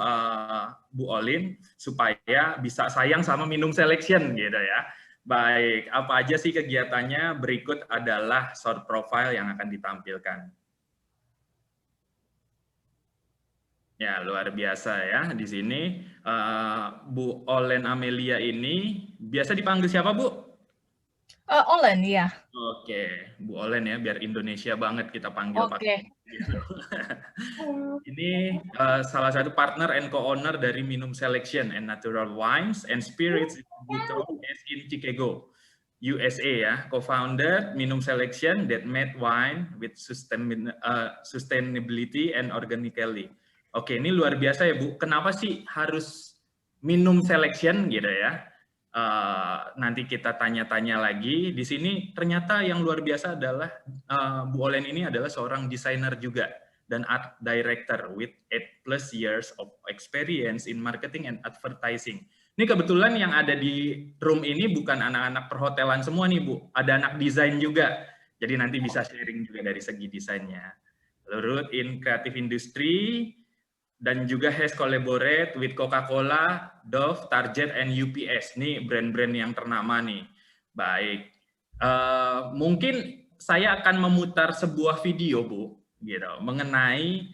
Bu Olin supaya bisa sayang sama Minum Selection gitu ya. Baik, apa aja sih kegiatannya? Berikut adalah short profile yang akan ditampilkan. Ya, luar biasa ya di sini. Bu Olen Amelia ini biasa dipanggil siapa, Bu? Olen, ya. Oke, Bu Olen ya, biar Indonesia banget kita panggil. Oke. Gitu. Ini salah satu partner and co-owner dari Minum Selection and Natural Wines and Spirits in Chicago, USA ya. Co-founder Minum Selection that made wine with sustainability and organically. Oke, ini luar biasa ya Bu. Kenapa sih harus Minum Selection gitu ya? Nanti kita tanya-tanya lagi. Di sini ternyata yang luar biasa adalah Bu Olen ini adalah seorang desainer juga dan art director with 8+ years of experience in marketing and advertising. Ini kebetulan yang ada di room ini bukan anak-anak perhotelan semua nih Bu, ada anak desain juga. Jadi nanti bisa sharing juga dari segi desainnya. Lalu in creative industry, dan juga has collaborate with Coca-Cola, Dove, Target, and UPS. Nih brand-brand yang ternama nih. Baik, mungkin saya akan memutar sebuah video, Bu, gitu, mengenai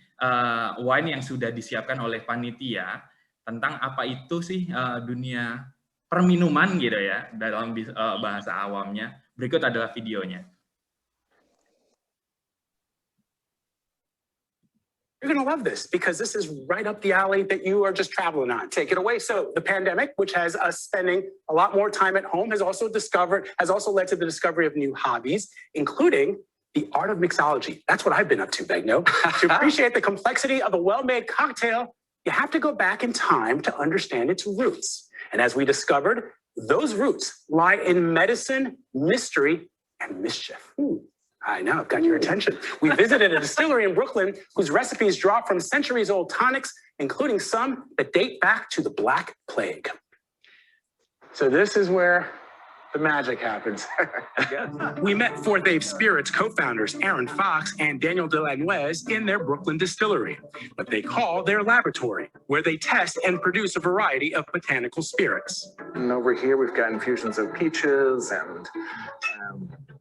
wine yang sudah disiapkan oleh panitia tentang apa itu sih dunia perminuman gitu ya dalam bahasa awamnya. Berikut adalah videonya. You're going to love this because this is right up the alley that you are just traveling on. Take it away. So the pandemic, which has us spending a lot more time at home, has also led to the discovery of new hobbies, including the art of mixology. That's what I've been up to, Begno. To appreciate the complexity of a well-made cocktail, you have to go back in time to understand its roots. And as we discovered, those roots lie in medicine, mystery, and mischief. I know, I've got your attention. We visited a distillery in Brooklyn whose recipes draw from centuries-old tonics, including some that date back to the Black Plague. So this is where the magic happens. We met Fourth Ave Spirits co-founders Aaron Fox and Daniel Delannoy in their Brooklyn distillery, what they call their laboratory, where they test and produce a variety of botanical spirits. And over here, we've got infusions of peaches and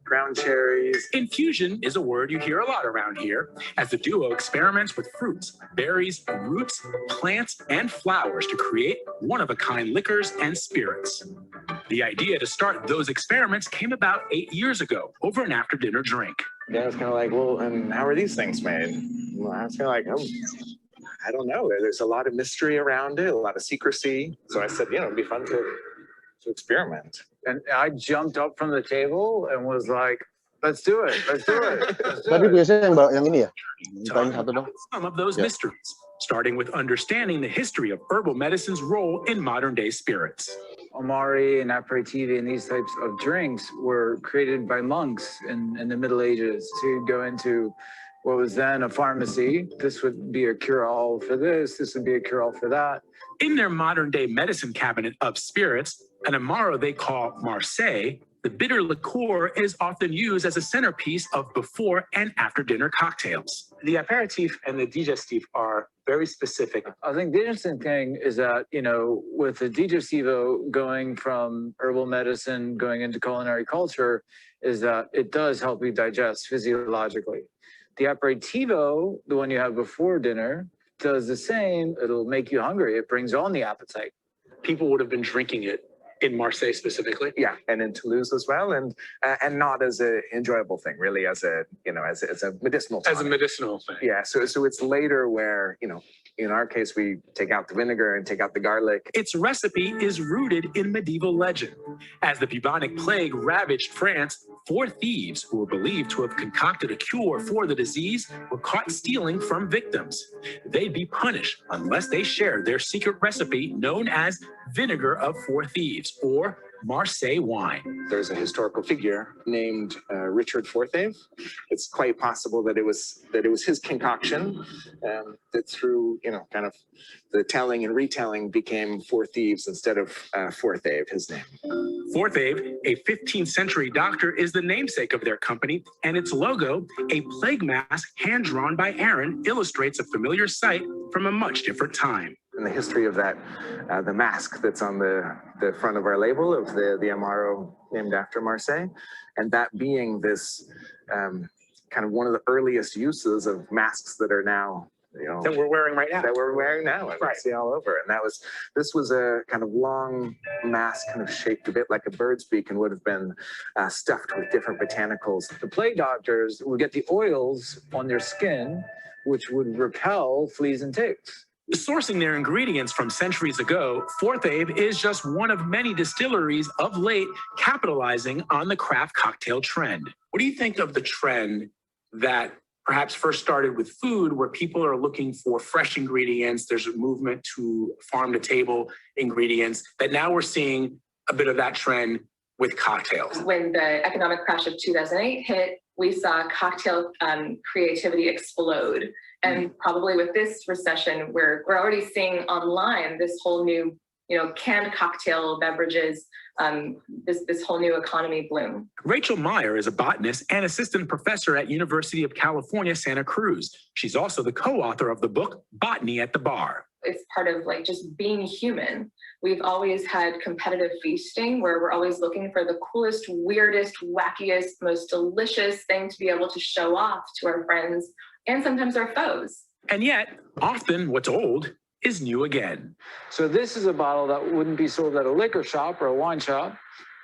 ground cherries. Infusion is a word you hear a lot around here, as the duo experiments with fruits, berries, roots, plants, and flowers to create one-of-a-kind liquors and spirits. The idea to start those experiments came about 8 years ago over an after-dinner drink. Yeah, I was kind of like, well, and how are these things made? Well, I was kind of like, oh, I don't know. There's a lot of mystery around it, a lot of secrecy. So I said, you know, it'd be fun to experiment. And I jumped up from the table and was like, let's do it, let's do it. Tapi biasanya yang ini ya? Satu dong. Some of those mysteries, starting with understanding the history of herbal medicine's role in modern-day spirits. Amari and aperitif and these types of drinks were created by monks in the Middle Ages to go into what was then a pharmacy. This would be a cure-all for this would be a cure-all for that. In their modern-day medicine cabinet of spirits, an Amaro they call Marseille, the bitter liqueur is often used as a centerpiece of before and after dinner cocktails. The aperitif and the digestif are very specific. I think the interesting thing is that, you know, with the digestivo going from herbal medicine, going into culinary culture, is that it does help you digest physiologically. The aperitivo, the one you have before dinner, does the same. It'll make you hungry. It brings on the appetite. People would have been drinking it in Marseille specifically. Yeah, and in Toulouse as well, and not as an enjoyable thing, really, as a, you know, as a medicinal tonic. As a medicinal thing. Yeah, so it's later where, you know, in our case, we take out the vinegar and take out the garlic. Its recipe is rooted in medieval legend. As the bubonic plague ravaged France, 4 thieves who were believed to have concocted a cure for the disease were caught stealing from victims. They'd be punished unless they shared their secret recipe known as vinegar of 4 thieves, or Marseille wine. There's a historical figure named Richard Forthave. It's quite possible that it was his concoction that through kind of the telling and retelling became Four Thieves instead of Forthave, his name. Forthave, a 15th century doctor, is the namesake of their company, and its logo, a plague mask hand-drawn by Aaron, illustrates a familiar sight from a much different time. In the history of that, the mask that's on the front of our label of the Amaro named after Marseille, and that being this kind of one of the earliest uses of masks that are now, that we're wearing right now. That we're wearing now, and right. see all over. And this was a kind of long mask, kind of shaped a bit like a bird's beak, and would have been stuffed with different botanicals. The plague doctors would get the oils on their skin, which would repel fleas and ticks. Sourcing their ingredients from centuries ago, Forthave is just one of many distilleries of late capitalizing on the craft cocktail trend. What do you think of the trend that perhaps first started with food, where people are looking for fresh ingredients? There's a movement to farm-to-table ingredients, that now we're seeing a bit of that trend with cocktails. When the economic crash of 2008 hit, we saw cocktail creativity explode. And probably with this recession, we're already seeing online this whole new, canned cocktail beverages, this whole new economy bloom. Rachel Meyer is a botanist and assistant professor at University of California, Santa Cruz. She's also the co-author of the book, Botany at the Bar. It's part of just being human. We've always had competitive feasting where we're always looking for the coolest, weirdest, wackiest, most delicious thing to be able to show off to our friends and sometimes our foes. And yet, often what's old is new again. So this is a bottle that wouldn't be sold at a liquor shop or a wine shop.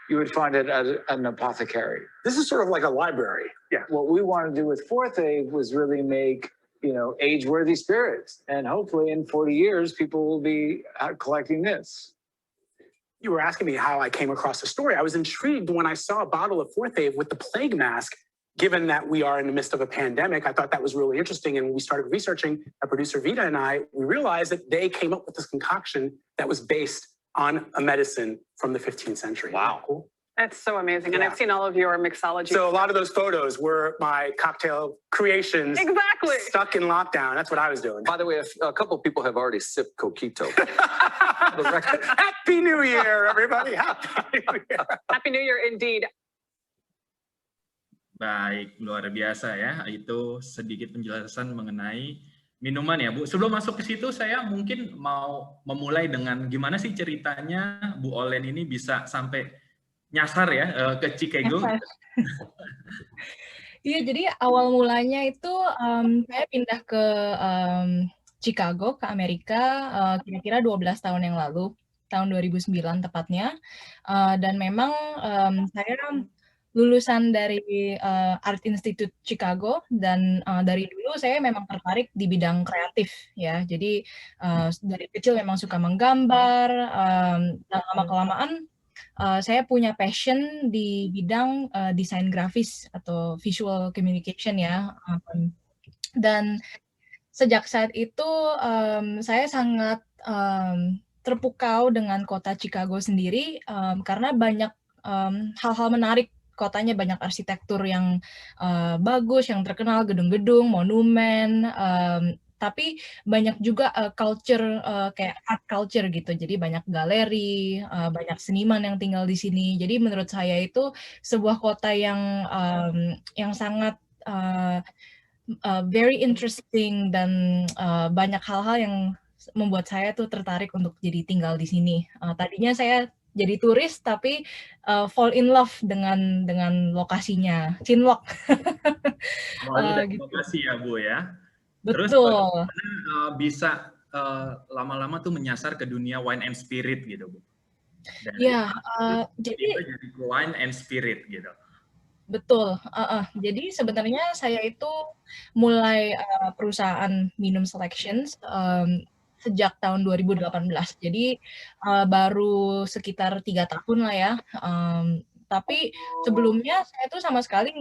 You would find it at an apothecary. This is sort of like a library. Yeah. What we want to do with Forthave was really make, age-worthy spirits. And hopefully in 40 years, people will be collecting this. You were asking me how I came across the story. I was intrigued when I saw a bottle of Forthave with the plague mask. Given that we are in the midst of a pandemic, I thought that was really interesting. And when we started researching, our producer Vita and I, we realized that they came up with this concoction that was based on a medicine from the 15th century. Wow. Cool. That's so amazing. And I've seen all of your mixology. So a lot of those photos were my cocktail creations. Exactly. Stuck in lockdown. That's what I was doing. By the way, a couple of people have already sipped Coquito. Happy New Year, everybody. Happy New Year. Happy New Year indeed. Baik, luar biasa ya. Itu sedikit penjelasan mengenai minuman ya, Bu. Sebelum masuk ke situ, saya mungkin mau memulai dengan gimana sih ceritanya Bu Olen ini bisa sampai nyasar ya ke Chicago. Iya, jadi awal mulanya itu saya pindah ke Chicago, ke Amerika, kira-kira 12 tahun yang lalu, tahun 2009 tepatnya. Dan memang saya lulusan dari Art Institute Chicago, dan dari dulu saya memang tertarik di bidang kreatif ya. Jadi dari kecil memang suka menggambar, dan lama-kelamaan saya punya passion di bidang desain grafis atau visual communication ya. Dan sejak saat itu saya sangat terpukau dengan kota Chicago sendiri karena banyak hal-hal menarik. Kotanya banyak arsitektur yang bagus, yang terkenal, gedung-gedung, monumen, tapi banyak juga culture, kayak art culture gitu. Jadi banyak galeri, banyak seniman yang tinggal di sini. Jadi menurut saya itu sebuah kota yang sangat very interesting, dan banyak hal-hal yang membuat saya tuh tertarik untuk jadi tinggal di sini. Tadinya saya jadi turis tapi fall in love dengan lokasinya, Cinlok. Gitu. Lokasi ya Bu ya. Betul. Terus bisa lama-lama tuh menyasar ke dunia wine and spirit gitu Bu. Ya, jadi wine and spirit gitu. Betul. Jadi sebenarnya saya itu mulai perusahaan minum selections sejak tahun 2018. Jadi baru sekitar 3 tahun lah ya. Tapi sebelumnya saya tuh sama sekali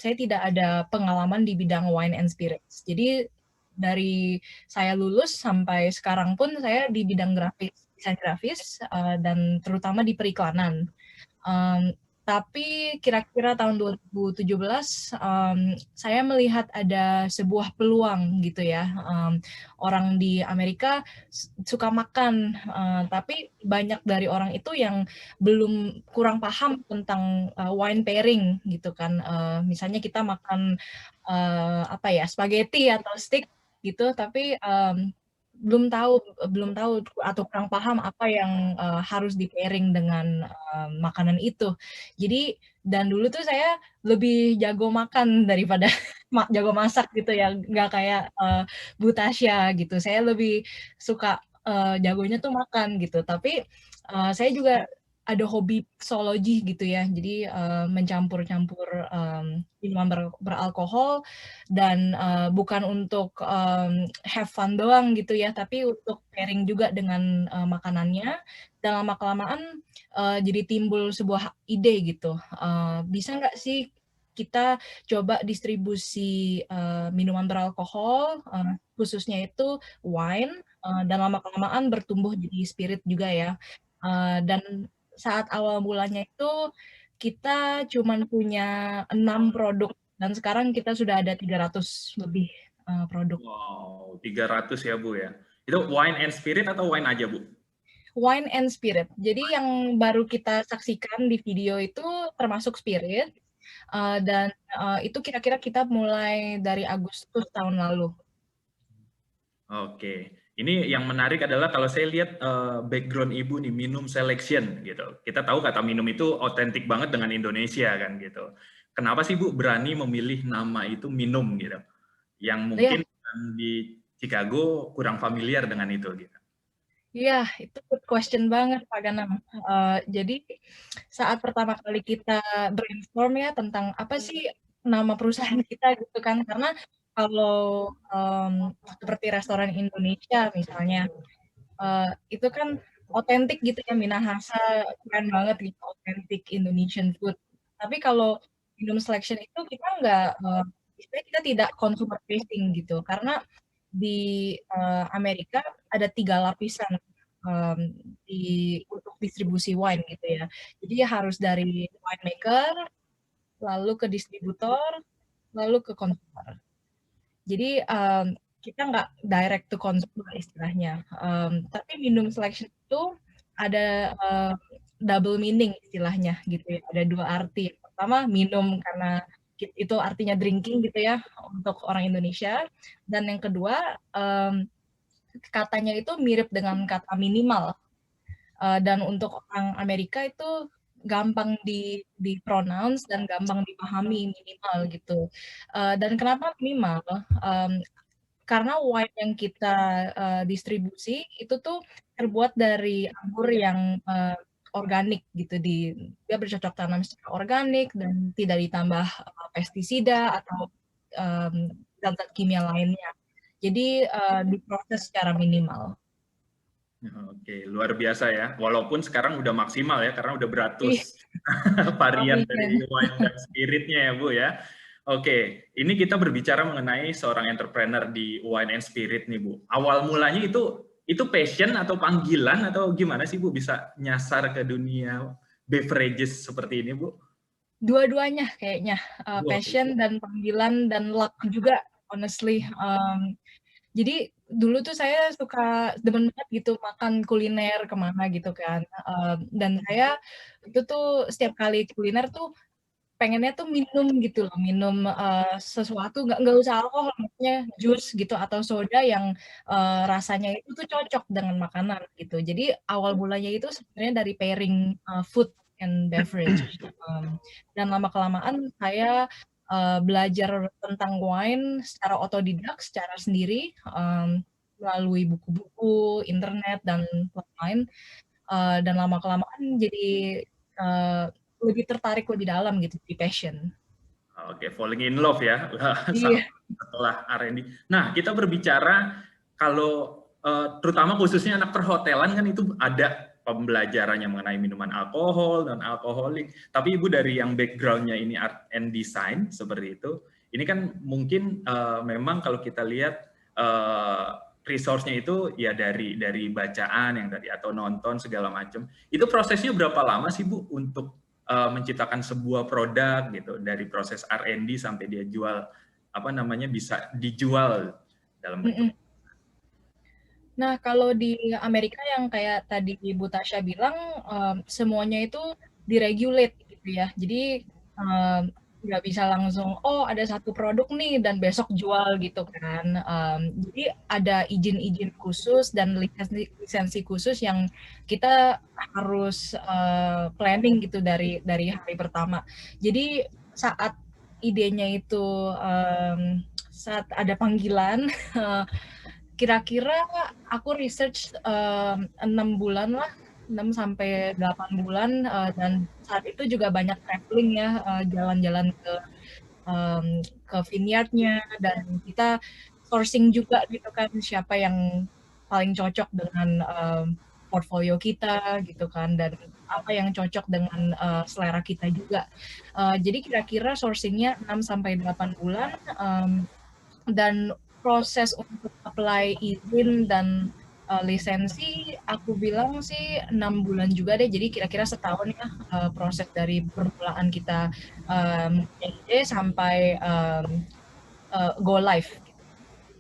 saya tidak ada pengalaman di bidang wine and spirits. Jadi dari saya lulus sampai sekarang pun saya di bidang grafis desain grafis dan terutama di periklanan. Tapi kira-kira tahun 2017 saya melihat ada sebuah peluang gitu ya. Orang di Amerika suka makan, tapi banyak dari orang itu yang belum kurang paham tentang wine pairing gitu kan. Misalnya kita makan apa ya, spaghetti atau steak gitu, tapi belum tahu atau kurang paham apa yang harus di pairing dengan makanan itu. Jadi dan dulu tuh saya lebih jago makan daripada jago masak gitu ya, nggak kayak Bu Tasya gitu. Saya lebih suka jagonya tuh makan gitu. Tapi saya juga ada hobi mixology gitu ya, jadi mencampur-campur minuman beralkohol dan bukan untuk have fun doang gitu ya, tapi untuk pairing juga dengan makanannya. Dan lama-kelamaan jadi timbul sebuah ide gitu, bisa nggak sih kita coba distribusi minuman beralkohol, khususnya itu wine, dan lama-kelamaan bertumbuh jadi spirit juga ya. Dan saat awal mulanya itu kita cuman punya 6 produk dan sekarang kita sudah ada 300 lebih produk. Wow, 300 ya Bu ya. Itu wine and spirit atau wine aja Bu? Wine and spirit. Jadi yang baru kita saksikan di video itu termasuk spirit dan itu kira-kira kita mulai dari Agustus tahun lalu. Oke. Ini yang menarik adalah kalau saya lihat background Ibu nih, minum selection gitu. Kita tahu kata minum itu otentik banget dengan Indonesia kan gitu. Kenapa sih Bu berani memilih nama itu minum gitu? Yang mungkin di Chicago kurang familiar dengan itu gitu. Iya, itu good question banget Pak Ganam. Jadi saat pertama kali kita brainstorm ya tentang apa sih nama perusahaan kita gitu kan, karena kalau seperti restoran Indonesia misalnya, itu kan otentik gitu ya, Minahasa keren banget gitu, otentik Indonesian food. Tapi kalau minum selection itu kita nggak, kita tidak consumer facing gitu, karena di Amerika ada 3 lapisan untuk distribusi wine gitu ya. Jadi harus dari winemaker, lalu ke distributor, lalu ke consumer. Jadi kita nggak direct to consumer istilahnya. Tapi minum selection itu ada double meaning istilahnya gitu ya. Ada 2 arti. Pertama minum karena itu artinya drinking gitu ya untuk orang Indonesia. Dan yang kedua katanya itu mirip dengan kata minimal. Dan untuk orang Amerika itu gampang di pronounce dan gampang dipahami minimal gitu. Dan kenapa minimal? Karena wine yang kita distribusi itu tuh terbuat dari anggur yang organik gitu, dia bercocok tanam secara organik dan tidak ditambah pestisida atau zat-zat kimia lainnya. Jadi diproses secara minimal. Oke, luar biasa ya. Walaupun sekarang udah maksimal ya, karena udah beratus varian dari wine dan spiritnya ya Bu ya. Oke, ini kita berbicara mengenai seorang entrepreneur di wine and spirit nih Bu. Awal mulanya itu passion atau panggilan atau gimana sih Bu bisa nyasar ke dunia beverages seperti ini Bu? Dua-duanya kayaknya, passion dan panggilan dan luck juga honestly. Jadi dulu tuh saya suka demen banget gitu makan kuliner kemana gitu kan, dan saya itu tuh setiap kali kuliner tuh pengennya tuh minum gitu loh, minum sesuatu nggak usah alkohol, maksudnya jus gitu atau soda yang rasanya itu tuh cocok dengan makanan gitu. Jadi awal mulanya itu sebenarnya dari pairing food and beverage, dan lama-kelamaan saya belajar tentang wine secara otodidak, secara sendiri, melalui buku-buku, internet, dan lain-lain. Dan lama-kelamaan jadi lebih tertarik lebih dalam gitu, di passion. Oke, falling in love ya setelah R&D. Nah, kita berbicara kalau terutama khususnya anak perhotelan kan itu ada pembelajarannya mengenai minuman alkohol dan alkoholik. Tapi Ibu dari yang background-nya ini art and design seperti itu, ini kan mungkin memang kalau kita lihat resource-nya itu ya dari bacaan yang tadi atau nonton segala macam. Itu prosesnya berapa lama sih Bu untuk menciptakan sebuah produk gitu, dari proses R&D sampai dia jual bisa dijual dalam bentuk. Nah, kalau di Amerika yang kayak tadi Ibu Tasya bilang, semuanya itu diregulate gitu ya. Jadi nggak bisa langsung, oh ada satu produk nih dan besok jual gitu kan. Jadi ada izin-izin khusus dan lisensi khusus yang kita harus planning gitu dari hari pertama. Jadi saat idenya itu saat ada panggilan, kira-kira aku research 6 bulan lah, 6 sampai 8 bulan, dan saat itu juga banyak traveling ya, jalan-jalan ke vineyard-nya, dan kita sourcing juga gitu kan, siapa yang paling cocok dengan portfolio kita gitu kan, dan apa yang cocok dengan selera kita juga. Jadi kira-kira sourcing-nya 6 sampai 8 bulan, dan proses untuk apply izin dan lisensi, aku bilang sih 6 bulan juga deh. Jadi kira-kira setahun ya proses dari permulaan kita ide sampai go live.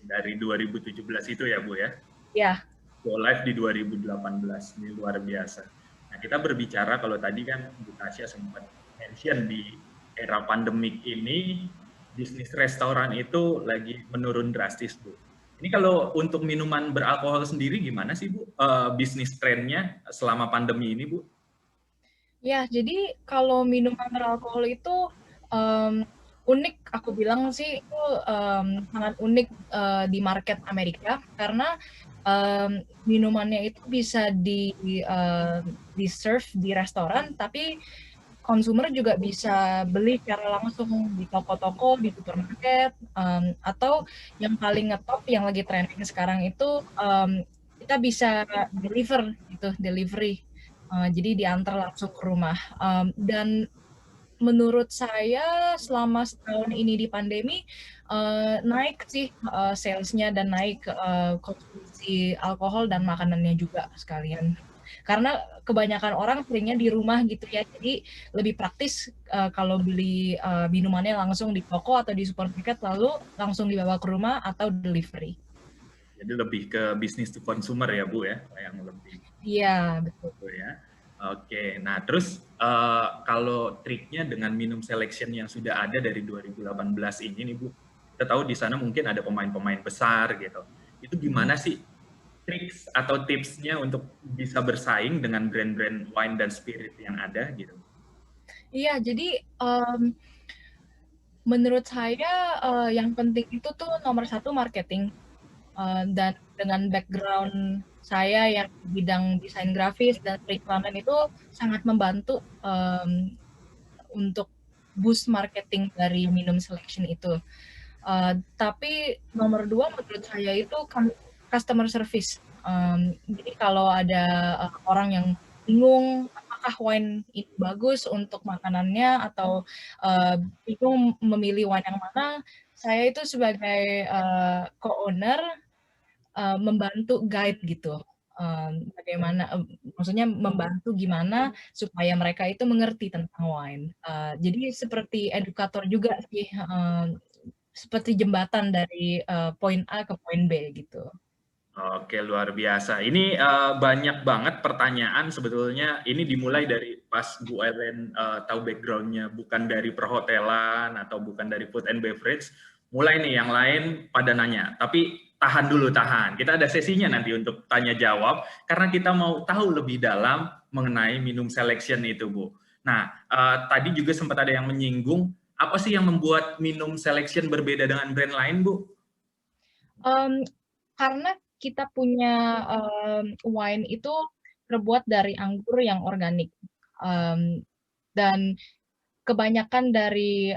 Dari 2017 itu ya Bu ya? Ya. Go live di 2018, ini luar biasa. Nah kita berbicara kalau tadi kan Bu Tasya sempat mention di era pandemik ini, bisnis restoran itu lagi menurun drastis Bu. Ini kalau untuk minuman beralkohol sendiri gimana sih Bu bisnis trennya selama pandemi ini Bu? Ya, jadi kalau minuman beralkohol itu unik, aku bilang sih itu sangat unik di market Amerika, karena minumannya itu bisa di serve di restoran, tapi konsumer juga bisa beli secara langsung di toko-toko, di supermarket, atau yang paling ngetop yang lagi trending sekarang itu kita bisa delivery, jadi diantar langsung ke rumah. Dan menurut saya selama setahun ini di pandemi naik sih salesnya dan naik konsumsi alkohol dan makanannya juga sekalian. Karena kebanyakan orang seringnya di rumah gitu ya, jadi lebih praktis kalau beli minumannya langsung di toko atau di supermarket lalu langsung dibawa ke rumah atau delivery. Jadi lebih ke bisnis to consumer ya Bu ya, yang lebih. Iya, betul ya. Oke, nah terus kalau triknya dengan minum selection yang sudah ada dari 2018 ini nih Bu, kita tahu di sana mungkin ada pemain-pemain besar gitu. Itu gimana sih triks atau tipsnya untuk bisa bersaing dengan brand-brand wine dan spirit yang ada gitu? Iya, jadi menurut saya yang penting itu tuh nomor satu marketing, dan dengan background saya yang bidang desain grafis dan periklanan itu sangat membantu untuk boost marketing dari minum selection itu. Tapi nomor dua menurut saya itu customer service. Jadi kalau ada orang yang bingung apakah wine ini bagus untuk makanannya atau bingung memilih wine yang mana, saya itu sebagai co-owner membantu guide gitu. Bagaimana, maksudnya membantu gimana supaya mereka itu mengerti tentang wine. Jadi seperti edukator juga sih, seperti jembatan dari poin A ke poin B gitu. Oke, luar biasa. Ini banyak banget pertanyaan sebetulnya. Ini dimulai dari pas Bu Ellen tahu background-nya bukan dari perhotelan atau bukan dari food and beverage. Mulai nih yang lain pada nanya. Tapi tahan dulu, tahan. Kita ada sesinya nanti untuk tanya jawab karena kita mau tahu lebih dalam mengenai minum selection itu, Bu. Nah, tadi juga sempat ada yang menyinggung apa sih yang membuat minum selection berbeda dengan brand lain, Bu? Karena kita punya wine itu terbuat dari anggur yang organik, dan kebanyakan dari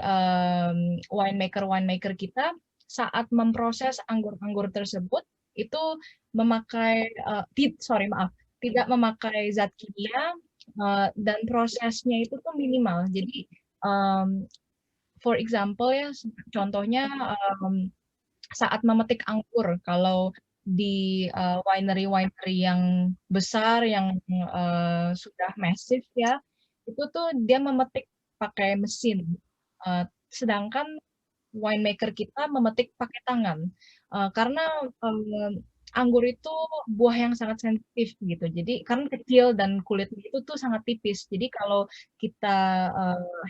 winemaker kita saat memproses anggur-anggur tersebut itu memakai tidak memakai zat kimia, dan prosesnya itu tuh minimal. Jadi for example ya, contohnya saat memetik anggur, kalau di winery-winery yang besar, yang sudah massive ya, itu tuh dia memetik pakai mesin. Sedangkan winemaker kita memetik pakai tangan. Karena anggur itu buah yang sangat sensitif gitu. Jadi karena kecil dan kulitnya itu tuh sangat tipis. Jadi kalau kita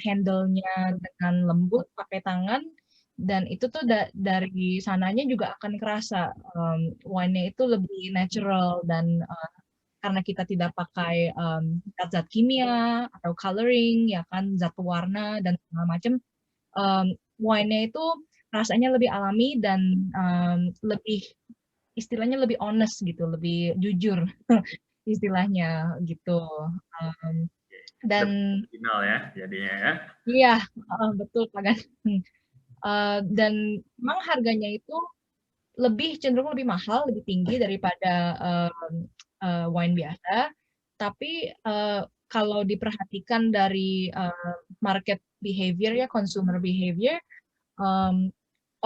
handle-nya dengan lembut pakai tangan, dan itu tuh dari sananya juga akan kerasa wine-nya itu lebih natural, dan karena kita tidak pakai zat-zat kimia atau coloring, ya kan, zat pewarna dan segala macam, wine-nya itu rasanya lebih alami dan lebih, istilahnya lebih honest gitu, lebih jujur istilahnya gitu. Dan final ya jadinya ya. Iya, betul Pak Gan. Dan memang harganya itu cenderung lebih mahal, lebih tinggi daripada wine biasa. Tapi kalau diperhatikan dari market behavior ya, consumer behavior,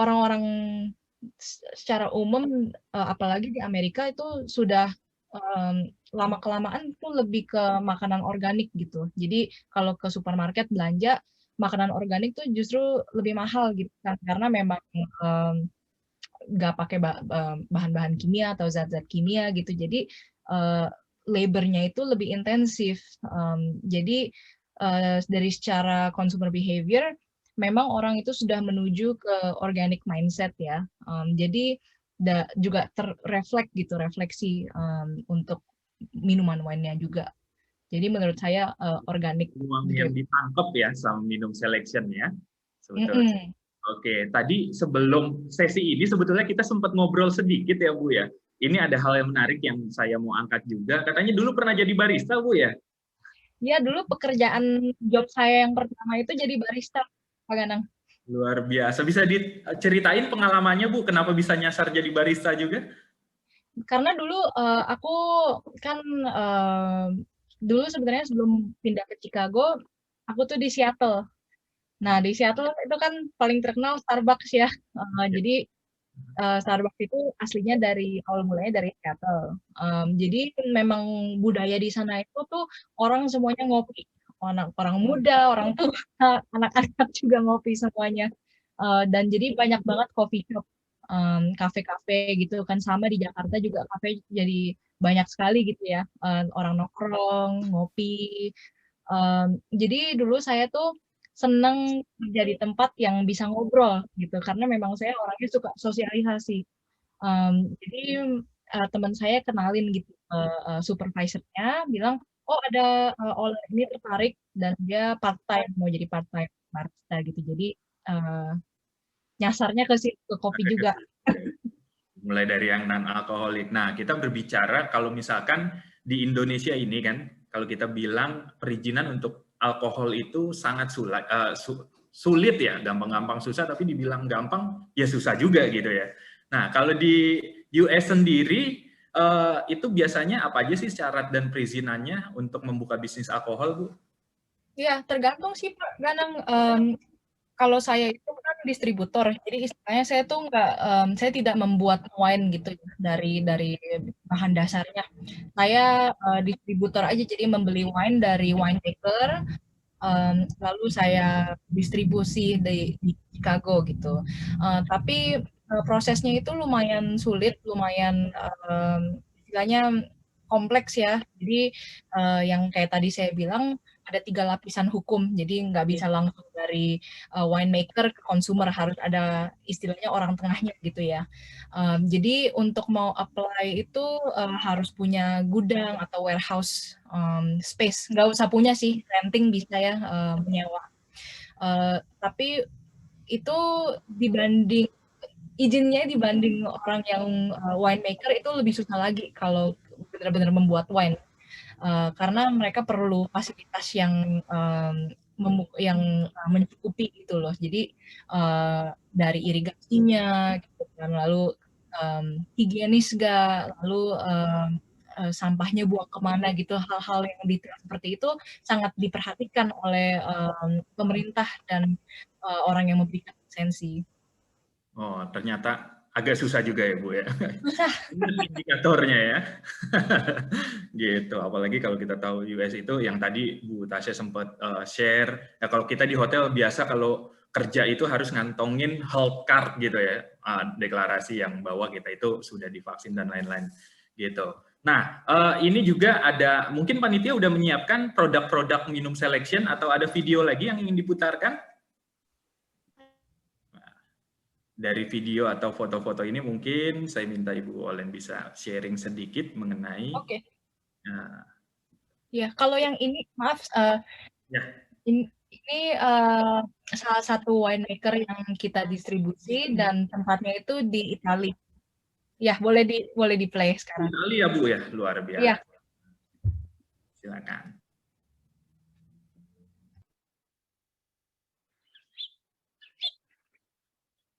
orang-orang secara umum, apalagi di Amerika itu sudah lama-kelamaan tuh lebih ke makanan organik gitu. Jadi kalau ke supermarket belanja makanan organik tuh justru lebih mahal gitu kan, karena memang nggak pakai bahan-bahan kimia atau zat-zat kimia gitu. Jadi labor-nya itu lebih intensif. Jadi dari secara consumer behavior, memang orang itu sudah menuju ke organic mindset ya. Jadi juga terreflek gitu, refleksi untuk minuman wine-nya juga. Jadi menurut saya organik. Uang yang ditangkap ya sama minum selection ya. Sebetulnya. Oke, tadi sebelum sesi ini sebetulnya kita sempat ngobrol sedikit ya Bu ya. Ini ada hal yang menarik yang saya mau angkat juga. Katanya dulu pernah jadi barista Bu ya? Ya, dulu pekerjaan job saya yang pertama itu jadi barista, Pak Ganang. Luar biasa. Bisa diceritain pengalamannya Bu, kenapa bisa nyasar jadi barista juga? Karena dulu aku kan dulu sebenarnya sebelum pindah ke Chicago, aku tuh di Seattle. Nah, di Seattle itu kan paling terkenal Starbucks ya. Jadi Starbucks itu aslinya awal mulanya dari Seattle. Jadi memang budaya di sana itu tuh orang semuanya ngopi. Orang muda, orang tua, anak-anak juga ngopi semuanya. Dan jadi banyak banget coffee shop, kafe-kafe gitu kan. Sama di Jakarta juga kafe jadi banyak sekali gitu ya. Orang nongkrong, ngopi. Jadi dulu saya tuh seneng kerja di tempat yang bisa ngobrol gitu, karena memang saya orangnya suka sosialisasi. Jadi teman saya kenalin gitu ke supervisornya, bilang, oh ada Ola ini tertarik dan dia part-time, mau jadi part-time barista gitu. Jadi nyasarnya ke kopi juga. Mulai dari yang non-alkoholik. Nah, kita berbicara kalau misalkan di Indonesia ini kan, kalau kita bilang perizinan untuk alkohol itu sangat sulit ya, gampang-gampang susah, tapi dibilang gampang ya susah juga gitu ya. Nah, kalau di US sendiri itu biasanya apa aja sih syarat dan perizinannya untuk membuka bisnis alkohol, Bu? Ya, tergantung sih Pak Ganang. Kalau saya itu kan distributor, jadi istilahnya saya tuh saya tidak membuat wine gitu dari bahan dasarnya. Saya distributor aja, jadi membeli wine dari winemaker, lalu saya distribusi di Chicago gitu. Tapi prosesnya itu lumayan sulit, lumayan istilahnya kompleks ya. Jadi yang kayak tadi saya bilang, ada 3 lapisan hukum, jadi nggak bisa langsung dari winemaker ke consumer, harus ada istilahnya orang tengahnya gitu ya. Jadi untuk mau apply itu harus punya gudang atau warehouse space, nggak usah punya sih, renting bisa ya, menyewa. Tapi itu izinnya dibanding orang yang winemaker itu lebih susah lagi kalau benar-benar membuat wine. Karena mereka perlu fasilitas yang mencukupi gitu loh. Jadi dari irigasinya, gitu kan, lalu higienis gak, lalu sampahnya buang kemana gitu, hal-hal yang detail seperti itu sangat diperhatikan oleh pemerintah dan orang yang memberikan lisensi. Oh, ternyata agak susah juga ya Bu ya. Susah. Indikatornya ya. Gitu, apalagi kalau kita tahu US itu yang tadi Bu Tasya sempat share, ya kalau kita di hotel biasa kalau kerja itu harus ngantongin health card gitu ya, deklarasi yang bahwa kita itu sudah divaksin dan lain-lain gitu. Nah, ini juga ada, mungkin panitia udah menyiapkan produk-produk minum selection atau ada video lagi yang ingin diputarkan? Dari video atau foto-foto ini mungkin saya minta Ibu Olen bisa sharing sedikit mengenai. Oke. Nah. Ya, kalau yang ini, maaf, ya. ini salah satu winemaker yang kita distribusi dan tempatnya itu di Italia. Ya, boleh di play sekarang. Italia Bu ya, luar biasa. Ya. Silakan.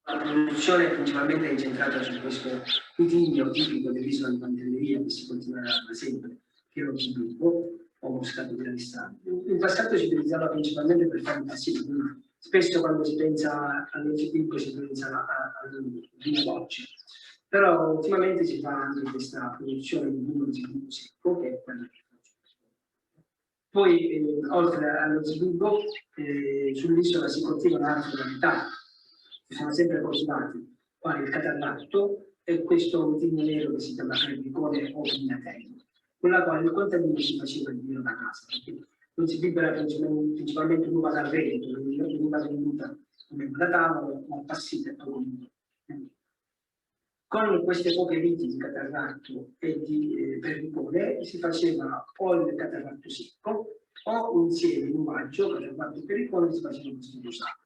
La produzione principalmente è incentrata su questo vitigno tipico dell'isola di Pantelleria che si coltiva da sempre, che è lo Chibibbo o Moscato Granissano. In passato si utilizzava principalmente per fare impazzire, quindi spesso quando si pensa allo Chibibbo si pensa al vino dolce, però ultimamente si fa anche questa produzione di vino Chibibbo secco, che è quella che poi oltre allo Chibibbo sull'isola si coltivano altre varietà che sono sempre coltivati, quali il catarratto e questo vitigno nero che si chiama Carbicone o Vignatello, con la quale il contadino si faceva il vino da casa, perché non si bibera principalmente l'uva dal Veneto, l'uva venduta come da tavola, ma appassita e poco vino. Con queste poche viti di catarratto e di Perricone si faceva o il catarratto secco o insieme in un maggio, catarratto e Perricone si faceva questo rosato.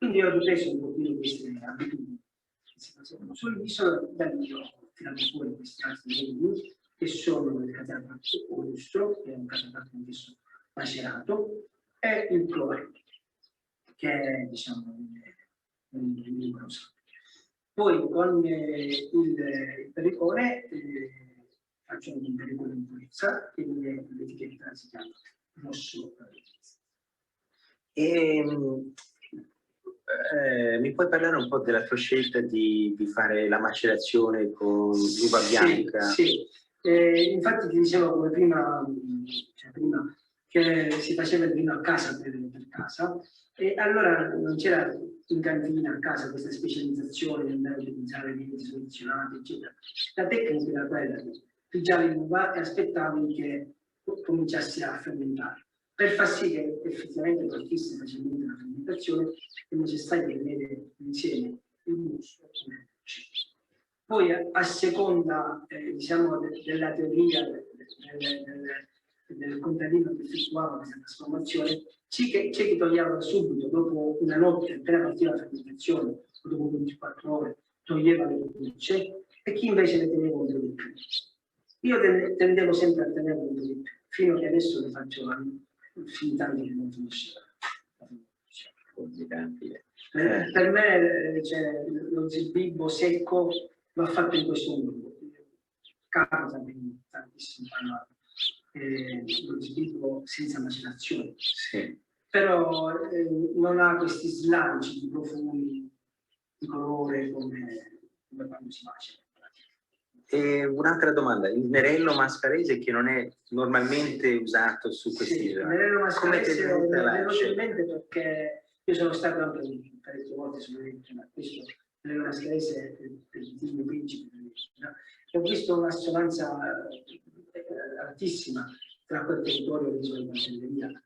Quindi ho ripreso un pochino queste abitudini che si facevano sull'isola, da lì ho tirato fuori questi altri vini che sono il catarratto rosso, che è un catarratto anch'esso macerato, e il clore, che è diciamo un vino rosato. Poi con il Perricone faccio un Perricone in purezza, che l'etichetta si chiama rosso. Mi puoi parlare un po' della tua scelta di fare la macerazione con l'uva bianca? Sì. Infatti ti dicevo come prima che si faceva il vino a casa per casa, e allora non c'era in cantina a casa questa specializzazione di andare a utilizzare vini selezionati, eccetera. La tecnica era quella di pigiare l'uva e aspettavi che cominciasse a fermentare. Per far sì che effettivamente partisse facilmente la fermentazione è necessario tenere insieme il gusto e il dolce. Poi a seconda diciamo, della teoria del contadino che effettuava questa trasformazione, c'è chi toglieva subito, dopo una notte appena partiva la fermentazione, o dopo 24 ore, toglieva le bucce, e chi invece le teneva un po' di più. Io tendevo sempre a tenere un po' di più, fino a che adesso le faccio finita di non finisce. Per me cioè, lo Zibibbo secco va fatto in questo modo. Capita tantissimo lo Zibibbo senza macerazione, sì. Però non ha questi slanci di profumi, di colore come quando si macera. E un'altra domanda, il Nerello Mascarese che non è normalmente usato su questi Il Nerello Mascarese è velocemente perché io sono stato anche parecchie volte sull'Elettra, ma questo Nerello Mascarese è il vitigno principe dell'Elettra. Ho visto un'assonanza altissima tra quel territorio e l'isola di Pantelleria.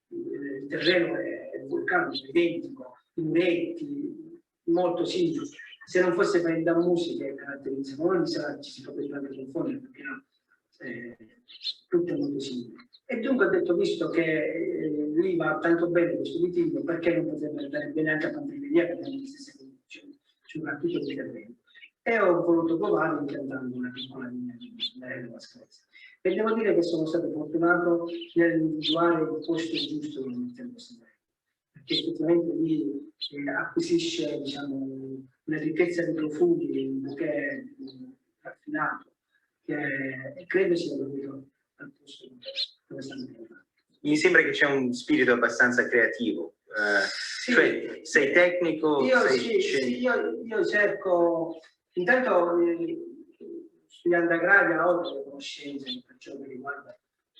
Il terreno è vulcanico, è identico, i muretti, molto simili. Se non fosse per il dammusi che caratterizza noi, ci si potrebbe anche confondere, perché no, tutto è molto simile. E dunque ho detto, visto che lì va tanto bene questo vitigno, perché non potrebbe andare bene anche a Pantelleria, perché hanno le stesse condizioni, soprattutto di terreno. E ho voluto provare impiantando una piccola linea di Nerello Mascarese. E devo dire che sono stato fortunato nell'individuare il posto giusto dove mettere questo Nerello, perché effettivamente lì acquisisce, diciamo, una ricchezza di profumi, un bouquet raffinato, che credo sia dovuto al posto dove stanno piantando. Mi sembra che c'è un spirito abbastanza creativo. Sì. Cioè, sei tecnico? Io sei sì, io cerco, intanto sugli undergrad ho delle conoscenze per ciò che riguarda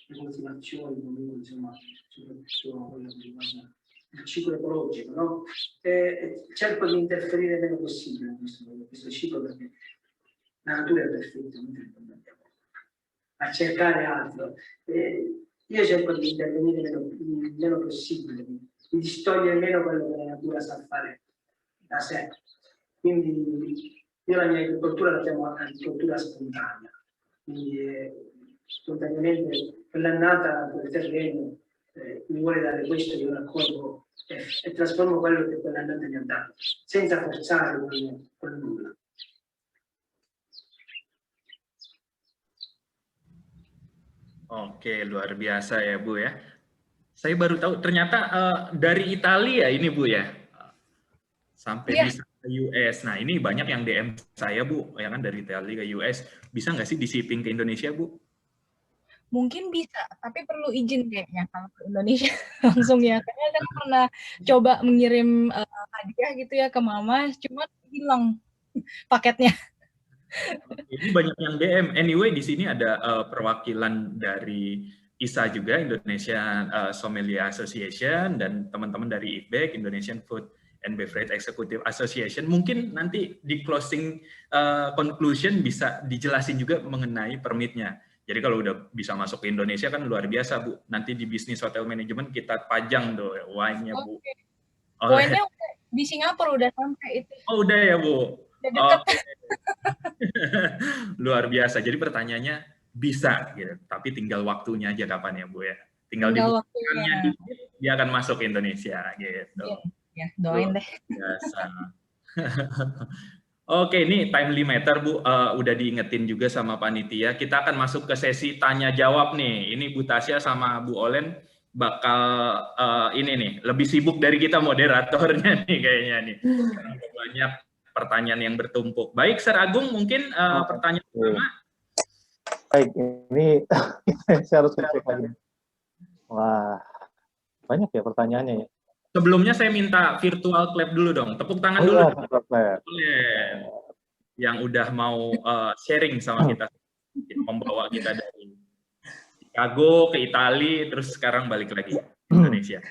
le coltivazioni, comunque insomma, soprattutto quello che riguarda il ciclo ecologico, no? Cerco di interferire il meno possibile in questo ciclo perché la natura è perfetta, non a cercare altro. Io cerco di intervenire il meno possibile, di distogliere meno quello che la natura sa fare da sé. Quindi io la mia agricoltura la chiamo agricoltura spontanea, quindi spontaneamente quell'annata, quel terreno mi vuole dare questo, io raccolgo e trasformo quello che quell'annata mi ha dato, senza forzare con nulla. Oke, luar biasa ya Bu ya. Saya baru tahu ternyata dari Italia ini Bu ya. Sampai bisa ke US. Nah ini banyak yang DM saya Bu, ya kan dari Italia ke US. Bisa nggak sih di shipping ke Indonesia Bu? Mungkin bisa, tapi perlu izin kayaknya kalau ke Indonesia langsung ya. Karena kan pernah coba mengirim hadiah gitu ya ke mama, cuma hilang paketnya. Ini banyak yang DM. Anyway, di sini ada perwakilan dari ISA juga, Indonesian Sommelier Association, dan teman-teman dari IFBEC, Indonesian Food and Beverage Executive Association. Mungkin nanti di closing conclusion bisa dijelasin juga mengenai permitnya. Jadi kalau udah bisa masuk ke Indonesia kan luar biasa Bu. Nanti di bisnis hotel management kita pajang tuh wine-nya Bu. Wine-nya di Singapura udah sampai itu. Oh udah ya Bu. Udah Oke. Luar biasa. Jadi pertanyaannya bisa gitu, tapi tinggal waktunya aja kapan ya Bu ya. Tinggal dibuktikannya dikit, dia akan masuk ke Indonesia gitu. Ya, doain deh. Biasa. Oke, ini time limiter Bu, udah diingetin juga sama panitia. Kita akan masuk ke sesi tanya jawab nih. Ini Bu Tasya sama Bu Olen bakal ini nih lebih sibuk dari kita moderatornya nih kayaknya nih. Banyak pertanyaan yang bertumpuk. Baik, Sir Agung, mungkin pertanyaan pertama. Baik, ini saya harus cek lagi. Wah, banyak ya pertanyaannya ya. Sebelumnya saya minta virtual clap dulu dong. Tepuk tangan dulu. Yang udah mau sharing sama kita. Membawa kita dari Chicago ke Italia, terus sekarang balik lagi ke Indonesia.